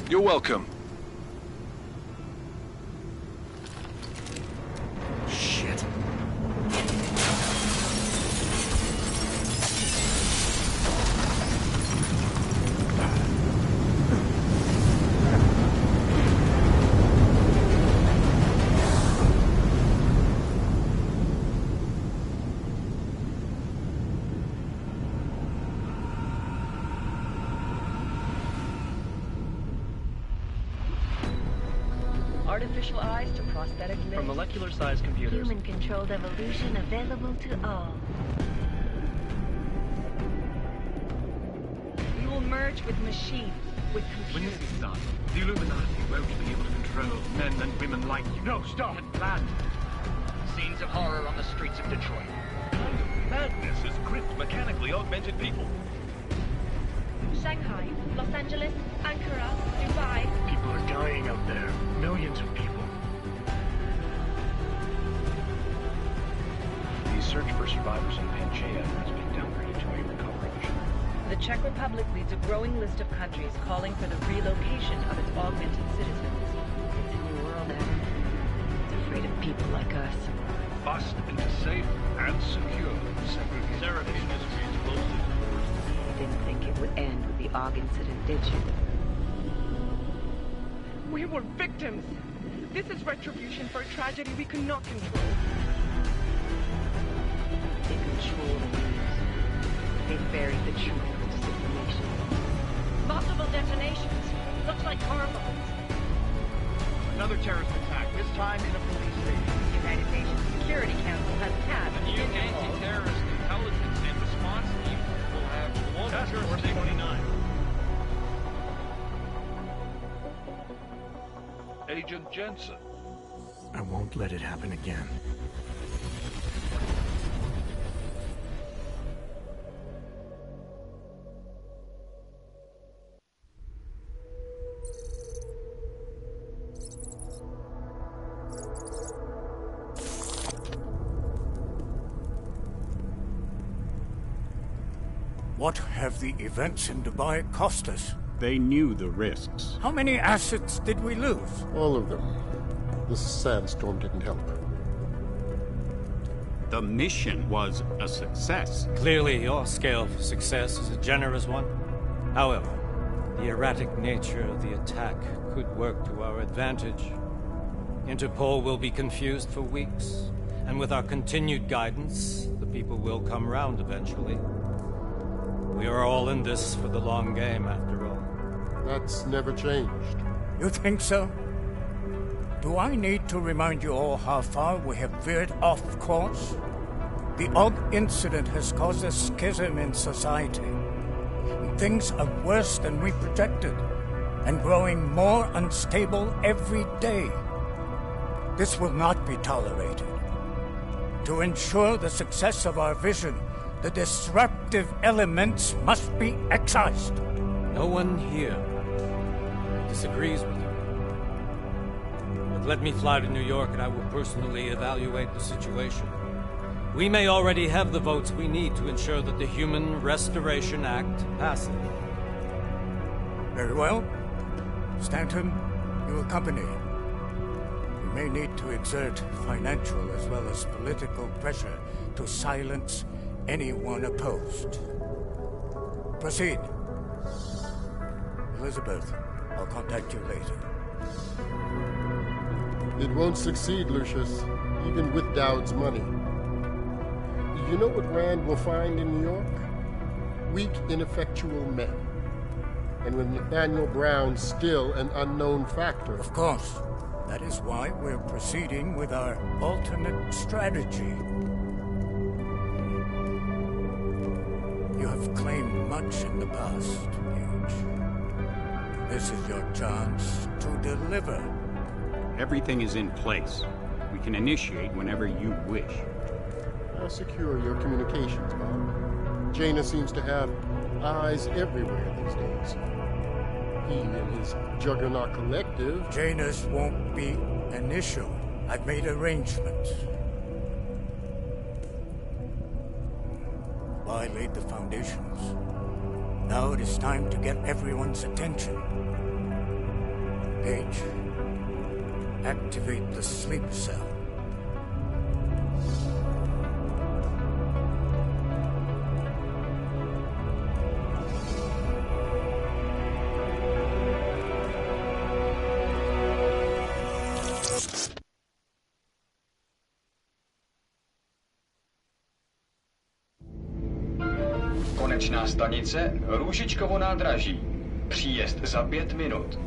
S3: You're welcome.
S1: Shit.
S17: Artificial eyes to prosthetic limbs.
S18: From molecular-sized computers.
S2: Human-controlled evolution available to all.
S17: We will merge with machines, with
S18: When
S17: computers.
S18: this is done, the Illuminati won't be able to control men and women like you.
S19: No, stop!
S18: Planned.
S19: Scenes of horror on the streets of Detroit. What kind of madness has gripped mechanically augmented people?
S17: Shanghai, Los Angeles, Ankara, Dubai.
S1: People are dying out there. Millions of people.
S20: The search for survivors in Panchea has been downgraded to a recovery mission.
S17: The Czech Republic leads a growing list of countries calling for the relocation of its augmented citizens.
S8: It's a new world, Adam. It's afraid of people like us.
S20: Bust into safe and secure segregation.
S19: Seraphine is explosive.
S8: You didn't think it would end with the AUG incident, did you?
S14: We were victims. This is retribution for a tragedy we could not control.
S8: They control the news. They buried the truth with disinformation.
S17: Multiple detonations. Looks like car bombs.
S19: Another terrorist attack, this time in a police station.
S17: The United Nations Security Council has tasked
S19: The new anti-terrorist intelligence and response team will have Task Force 29.
S7: Agent Jensen.
S1: I won't let it happen again.
S10: What have the events in Dubai cost us?
S21: They knew the risks.
S10: How many assets did we lose?
S22: All of them. This sandstorm didn't help.
S21: The mission was a success.
S23: Clearly, your scale of success is a generous one. However, the erratic nature of the attack could work to our advantage. Interpol will be confused for weeks, and with our continued guidance, the people will come round eventually. We are all in this for the long game, after all.
S22: That's never changed.
S10: You think so? Do I need to remind you all how far we have veered off course? The AUG incident has caused a schism in society.
S4: Things are worse than we projected, and growing more unstable every day. This will not be tolerated. To ensure the success of our vision, the disruptive elements must be excised.
S23: No one here disagrees with you. But let me fly to New York and I will personally evaluate the situation. We may already have the votes we need to ensure that the Human Restoration Act passes.
S4: Very well. Stanton, you accompany. We may need to exert financial as well as political pressure to silence anyone opposed. Proceed. Elizabeth, I'll contact you later.
S22: It won't succeed, Lucius, even with Dowd's money. You know what Rand will find in New York? Weak, ineffectual men. And with Nathaniel Brown still an unknown factor.
S4: Of course. That is why we're proceeding with our alternate strategy. You have claimed much in the past, Paige. This is your chance to deliver.
S21: Everything is in place. We can initiate whenever you wish.
S22: How secure your communications, Bob? Jaina seems to have eyes everywhere these days. He and his Juggernaut Collective...
S4: Janus won't be an issue. I've made arrangements. I laid the foundations. Now it is time to get everyone's attention. Paige, activate the sleep cell.
S5: Konečná stanice Růžičkovo nádraží. Příjezd za 5 minut.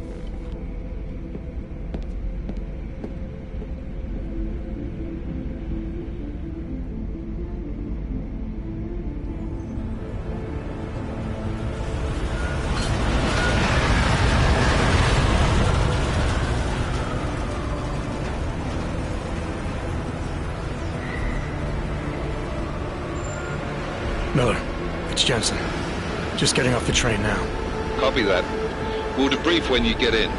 S1: Miller, it's Jensen. Just getting off the train now.
S7: Copy that. We'll debrief when you get in.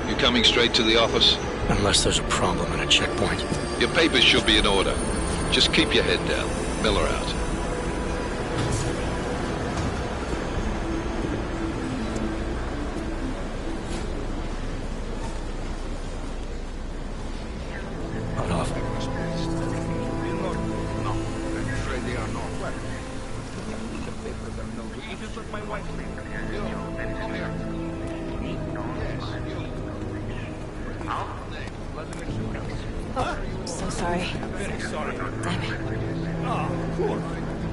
S7: You coming straight to the office?
S1: Unless there's a problem at a checkpoint.
S7: Your papers should be in order. Just keep your head down. Miller out.
S1: Hold off.
S9: So sorry.
S18: Very sorry.
S9: Damn it.
S18: Oh, poor.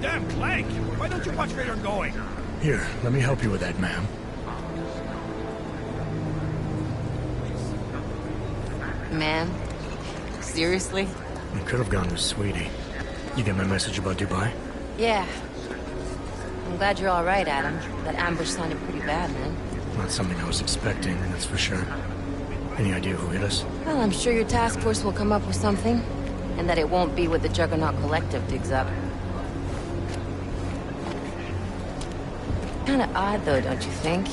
S18: Damn Clank! Why don't you watch where you're going?
S1: Here, let me help you with that, ma'am.
S9: Man? Seriously?
S1: I could have gone with Sweetie. You get my message about Dubai?
S9: Yeah. I'm glad you're all right, Adam. That ambush sounded pretty bad, man.
S1: Not something I was expecting, that's for sure. Any idea who hit us?
S9: Well, I'm sure your task force will come up with something. And that it won't be what the Juggernaut Collective digs up. Kinda odd, though, don't you think?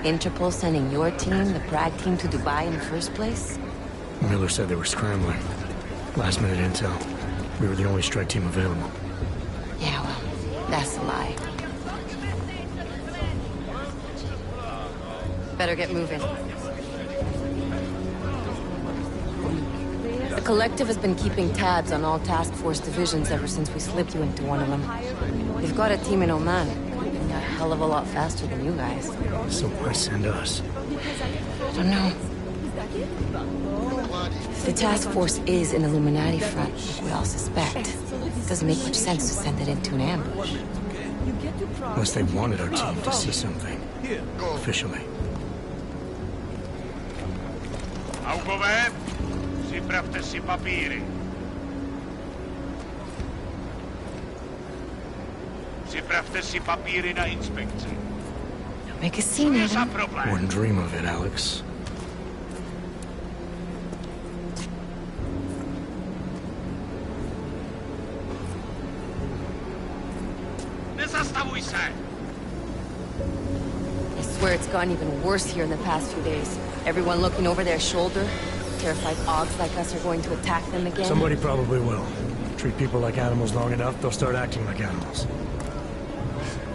S9: Interpol sending your team, the Prague team, to Dubai in the first place?
S1: Miller said they were scrambling. Last-minute intel. We were the only strike team available.
S9: Yeah, well, that's a lie. Better get moving. The Collective has been keeping tabs on all task force divisions ever since we slipped you into one of them. They've got a team in Oman. Moving a hell of a lot faster than you guys.
S1: So why send us?
S9: I don't know. If the task force is an Illuminati front, like we all suspect, it doesn't make much sense to send it into an ambush.
S1: Unless they wanted our team to see something. Officially.
S24: Augové, připravte si papíry. Sprawdźcie si papiery na inspekcję.
S9: Make a scene,
S24: Co za
S9: Adam.
S24: problem?
S1: Wouldn't dream of it, Alex.
S24: Nie zastawuj się!
S9: I swear it's gotten even worse here in the past few days. Everyone looking over their shoulder. Terrified Augs like us are going to attack them again.
S1: Somebody probably will. Treat people like animals long enough, they'll start acting like animals.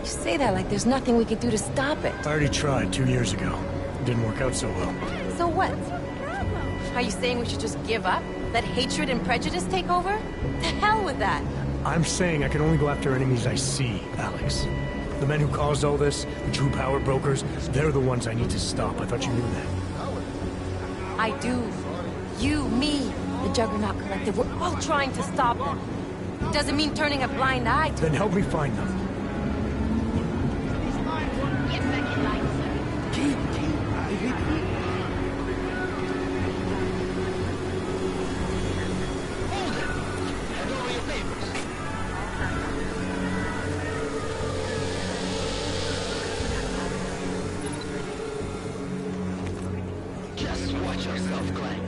S9: You say that like there's nothing we could do to stop it.
S1: I already tried 2 years ago. It didn't work out so well.
S9: So what? Are you saying we should just give up? Let hatred and prejudice take over? The hell with that!
S1: I'm saying I can only go after enemies I see, Alex. The men who caused all this, the true power brokers, they're the ones I need to stop. I thought you knew that.
S9: I do. You, me, the Juggernaut Collective, we're all trying to stop them. It doesn't mean turning a blind eye to
S1: Then help me find them.
S24: Just watch yourself, Glenn.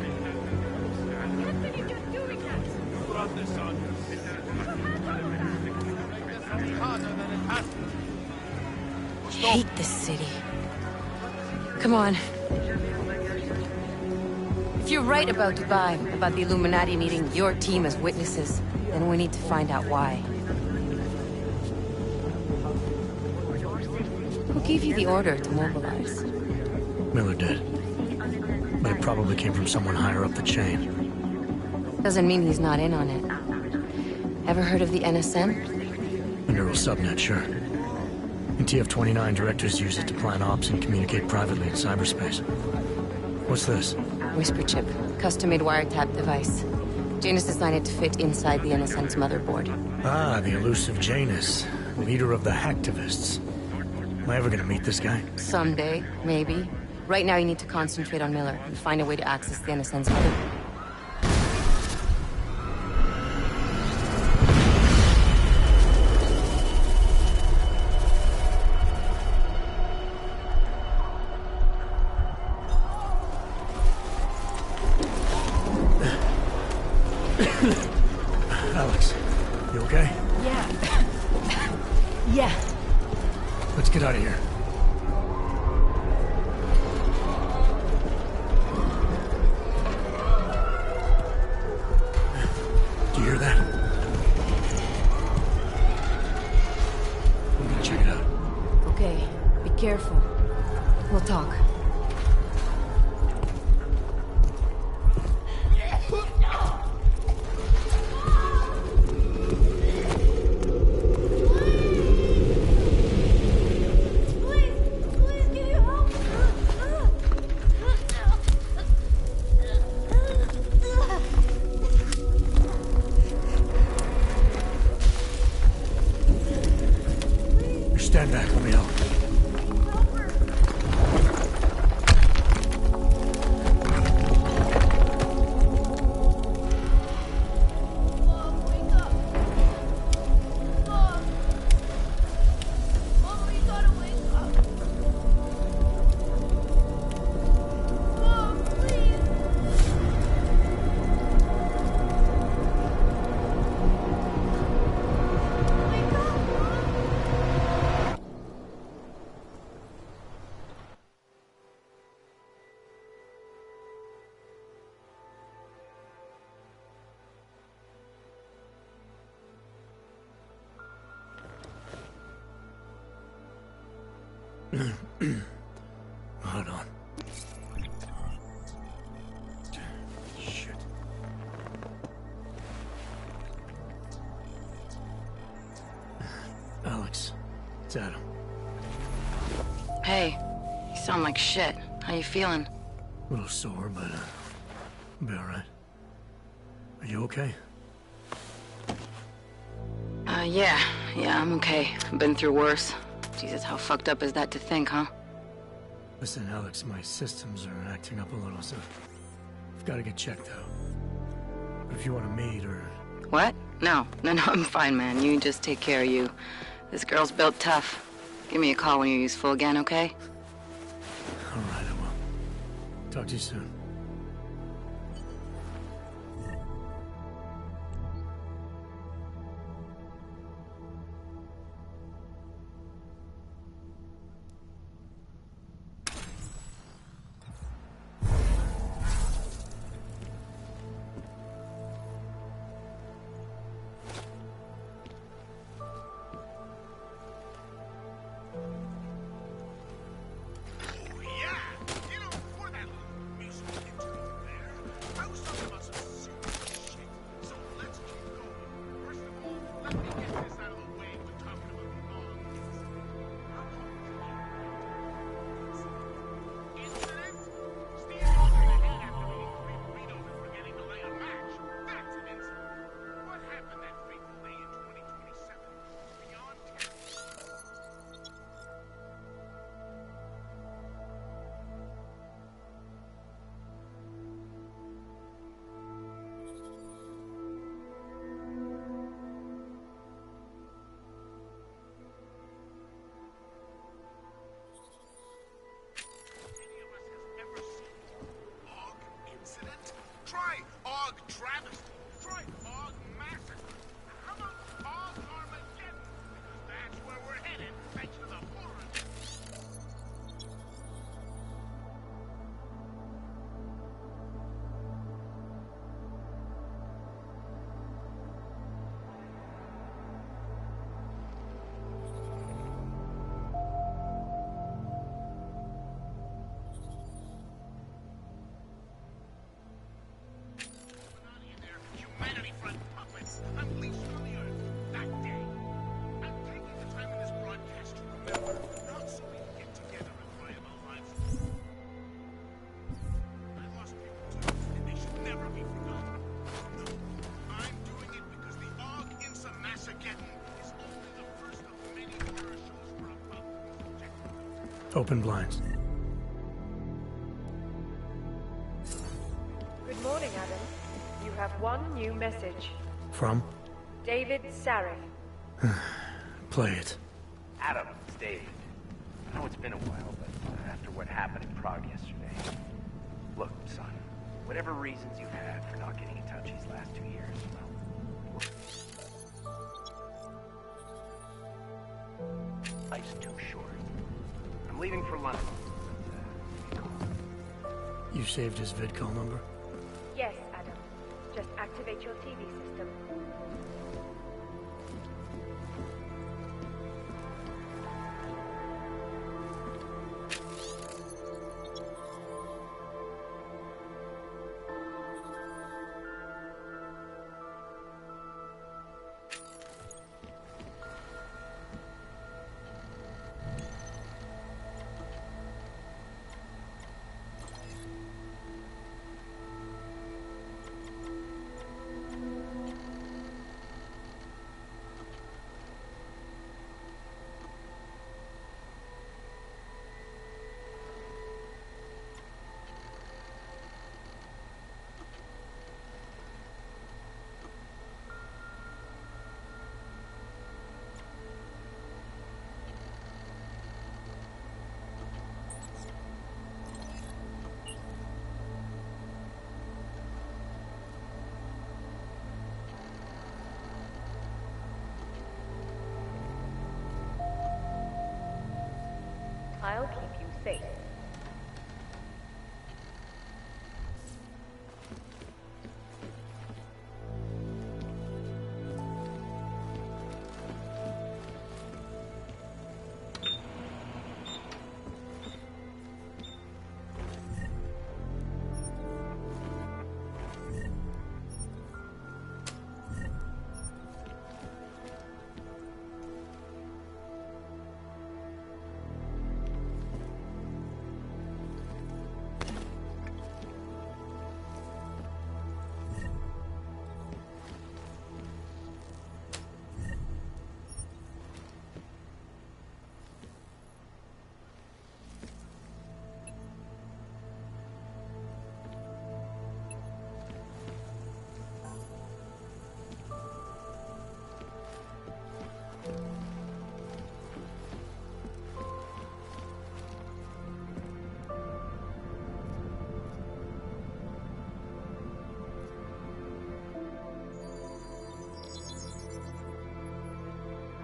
S9: hate this city. Come on. If you're right about Dubai, about the Illuminati needing your team as witnesses, then we need to find out why. Who gave you the order to mobilize?
S1: Miller did. But it probably came from someone higher up the chain.
S9: Doesn't mean he's not in on it. Ever heard of the NSM?
S1: A neural subnet, sure. In TF-29, directors use it to plan ops and communicate privately in cyberspace. What's this?
S9: Whisper chip. Custom-made wiretap device. Janus designed it to fit inside the NSM's motherboard.
S1: Ah, the elusive Janus. Leader of the hacktivists. Am I ever gonna meet this guy?
S9: Someday, maybe. Right now you need to concentrate on Miller and find a way to access the NSM's motherboard.
S1: Alex, you okay?
S9: Yeah. Yeah.
S1: Let's get out of here. Do you hear that? I'm gonna check it out.
S9: Okay, be careful. We'll talk.
S1: Stand back, let me help. Hold on. Shit. Alex, it's Adam.
S9: Hey, you sound like shit. How you feeling?
S1: A little sore, but I'll be alright. Are you okay?
S9: Yeah, I'm okay. I've been through worse. Jesus, how fucked up is that to think, huh?
S1: Listen, Alex, my systems are acting up a little, so I've got to get checked out. But if you want to meet or...
S9: What? No, I'm fine, man. You just take care of you. This girl's built tough. Give me a call when you're useful again, okay?
S1: All right, I will. Talk to you soon. Open blinds.
S6: Good morning, Adam. You have one new message.
S1: From?
S6: David Sarif.
S1: Play it.
S11: Adam, it's David. I know it's been a while, but after what happened in Prague yesterday... Look, son, whatever reasons you've had for not getting in touch these last 2 years, well... Life's too short. I'm leaving for London.
S1: You saved his vidcall number?
S6: Yes, Adam. Just activate your TV system. I'll keep you safe.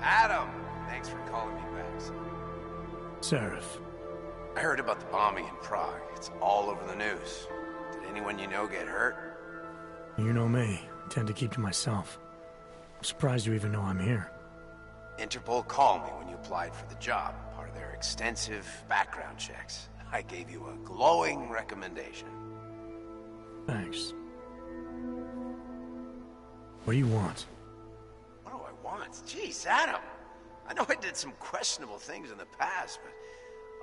S11: Adam! Thanks for calling me back, son.
S1: Seraph.
S11: I heard about the bombing in Prague. It's all over the news. Did anyone you know get hurt?
S1: You know me. I tend to keep to myself. I'm surprised you even know I'm here.
S11: Interpol called me when you applied for the job, part of their extensive background checks. I gave you a glowing recommendation.
S1: Thanks. What do you want?
S11: What do I want? Jeez, Adam! I know I did some questionable things in the past, but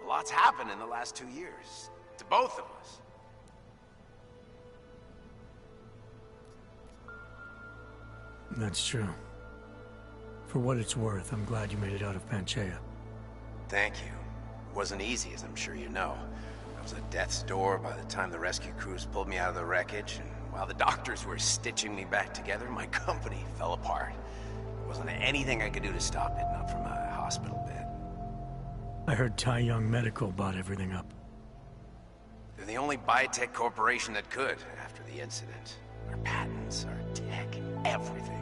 S11: a lot's happened in the last 2 years. To both of us.
S1: That's true. For what it's worth, I'm glad you made it out of Panchea.
S11: Thank you. It wasn't easy, as I'm sure you know. I was at death's door by the time the rescue crews pulled me out of the wreckage, and while the doctors were stitching me back together, my company fell apart. There wasn't anything I could do to stop it, not from a hospital bed.
S1: I heard Tai Young Medical bought everything up.
S11: They're the only biotech corporation that could, after the incident. Our patents, our tech, everything.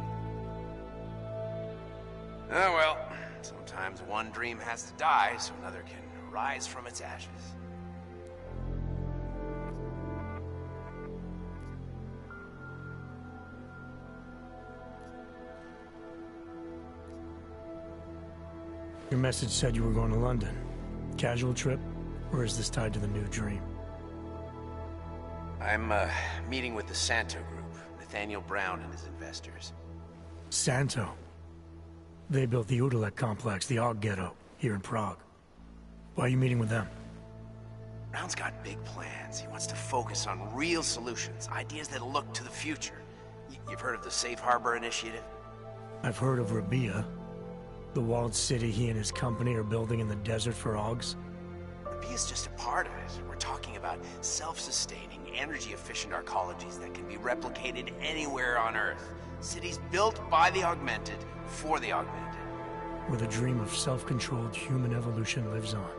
S11: Oh well, sometimes one dream has to die so another can rise from its ashes.
S1: Your message said you were going to London. Casual trip? Or is this tied to the new dream?
S11: I'm meeting with the Santo Group, Nathaniel Brown and his investors.
S1: Santo? They built the Udalek complex, the Og Ghetto, here in Prague. Why are you meeting with them?
S11: Brown's got big plans. He wants to focus on real solutions, ideas that look to the future. You've heard of the Safe Harbor Initiative?
S1: I've heard of Rabia, the walled city he and his company are building in the desert for Ogs.
S11: Rabia's just a part of it. We're talking about self-sustaining, energy-efficient arcologies that can be replicated anywhere on Earth. Cities built by the augmented, for the augmented.
S1: Where the dream of self-controlled human evolution lives on.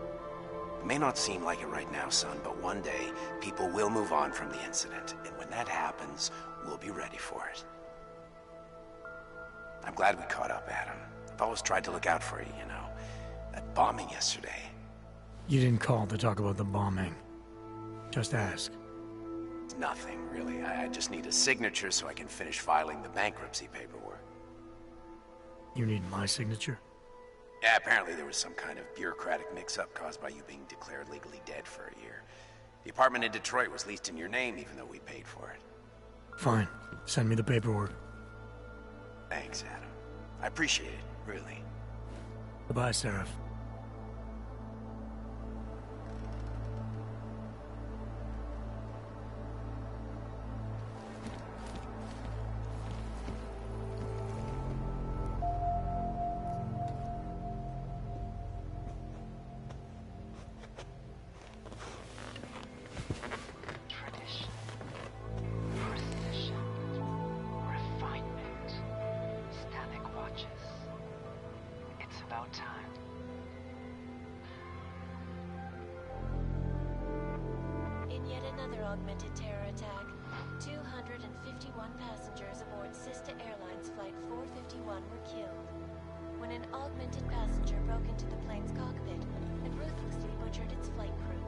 S11: It may not seem like it right now, son, but one day, people will move on from the incident. And when that happens, we'll be ready for it. I'm glad we caught up, Adam. I've always tried to look out for you, you know. That bombing yesterday.
S1: You didn't call to talk about the bombing. Just ask.
S11: It's nothing, really. I just need a signature so I can finish filing the bankruptcy paperwork.
S1: You need my signature?
S11: Yeah, apparently there was some kind of bureaucratic mix-up caused by you being declared legally dead for a year. The apartment in Detroit was leased in your name, even though we paid for it.
S1: Fine. Send me the paperwork.
S11: Thanks, Adam. I appreciate it, really.
S1: Goodbye, Seraph.
S2: Augmented terror attack. 251 passengers aboard Sister Airlines Flight 451 were killed when an augmented passenger broke into the plane's cockpit and ruthlessly butchered its flight crew.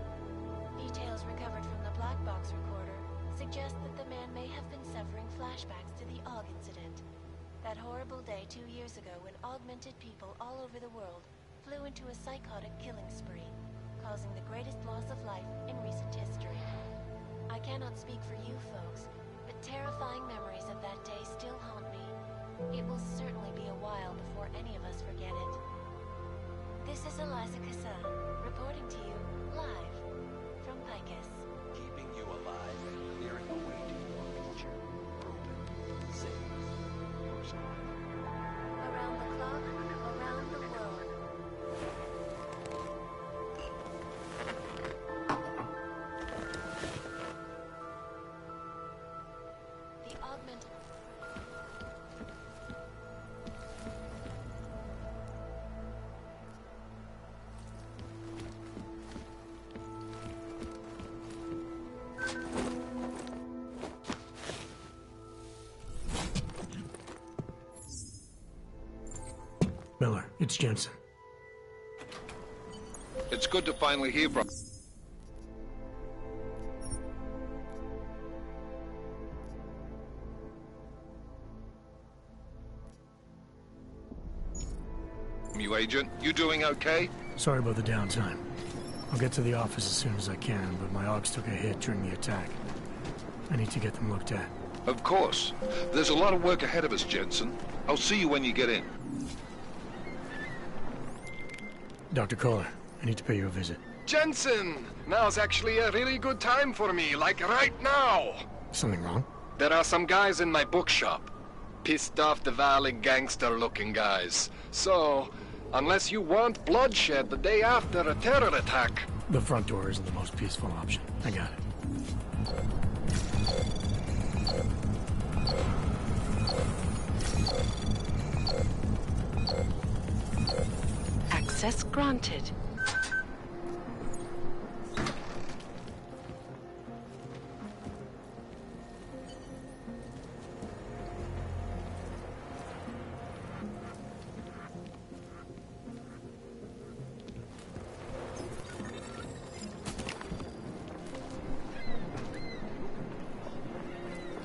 S2: Details recovered from the black box recorder suggest that the man may have been suffering flashbacks to the Og incident. That horrible day 2 years ago when augmented people all over the world flew into a psychotic killing spree, causing the greatest loss of life in recent history. I cannot speak for you folks, but terrifying memories of that day still haunt me. It will certainly be a while before any of us forget it. This is Eliza Kassan, reporting to you live from Picus.
S11: Keeping you alive and clearing the way to your future. Proven. Safe. Your smile.
S2: Around the clock, around the world.
S1: Miller, it's Jensen.
S3: It's good to finally hear from you, Agent. You doing okay?
S1: Sorry about the downtime. I'll get to the office as soon as I can, but my Augs took a hit during the attack. I need to get them looked at.
S3: Of course. There's a lot of work ahead of us, Jensen. I'll see you when you get in.
S1: Dr. Kohler, I need to pay you a visit.
S12: Jensen! Now's actually a really good time for me, like right now!
S1: Something wrong?
S12: There are some guys in my bookshop. Pissed off the Valley gangster-looking guys. So, unless you want bloodshed the day after a terror attack...
S1: The front door isn't the most peaceful option. I got it.
S14: Access granted.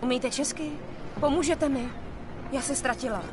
S13: Umíte česky? Pomůžete mi? Já se ztratila.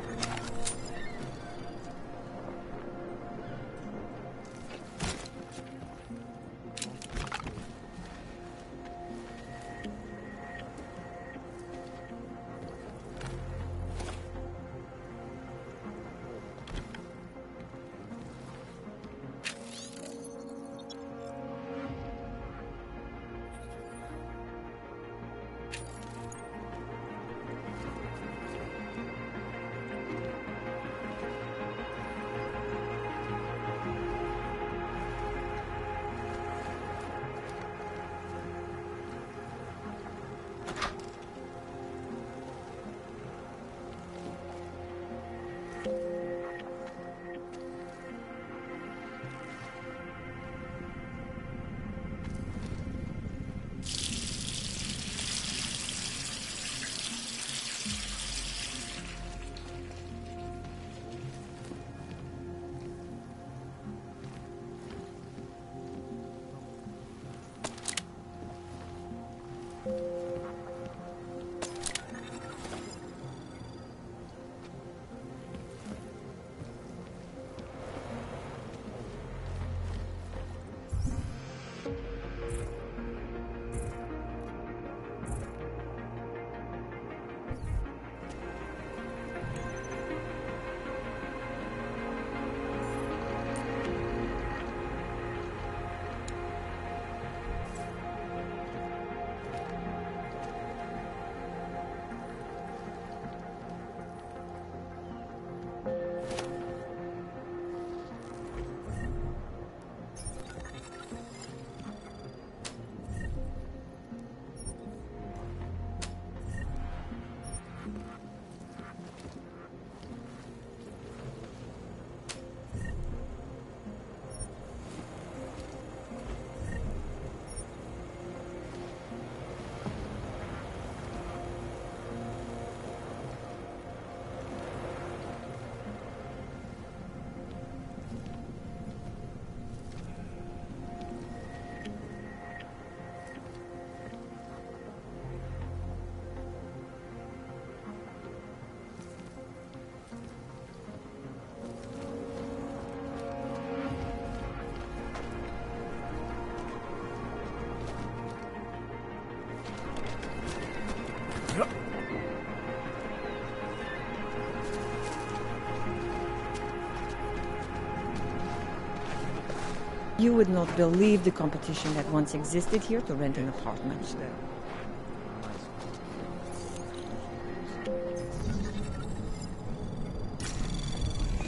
S15: You would not believe the competition that once existed here to rent an apartment.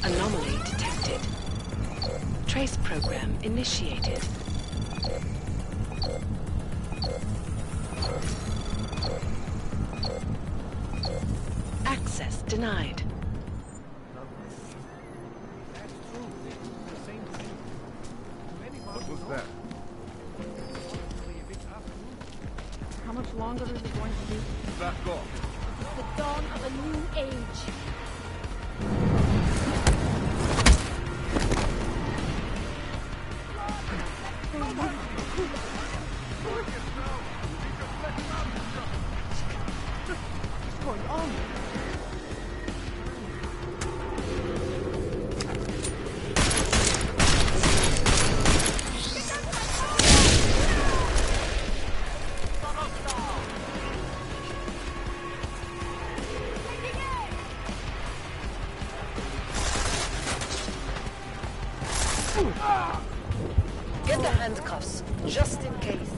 S14: Anomaly detected. Trace program initiated. Access denied.
S10: What was that?
S13: How much longer is it going to be?
S10: Back off.
S13: The dawn of a new age. going on?
S8: Get the handcuffs, just in case.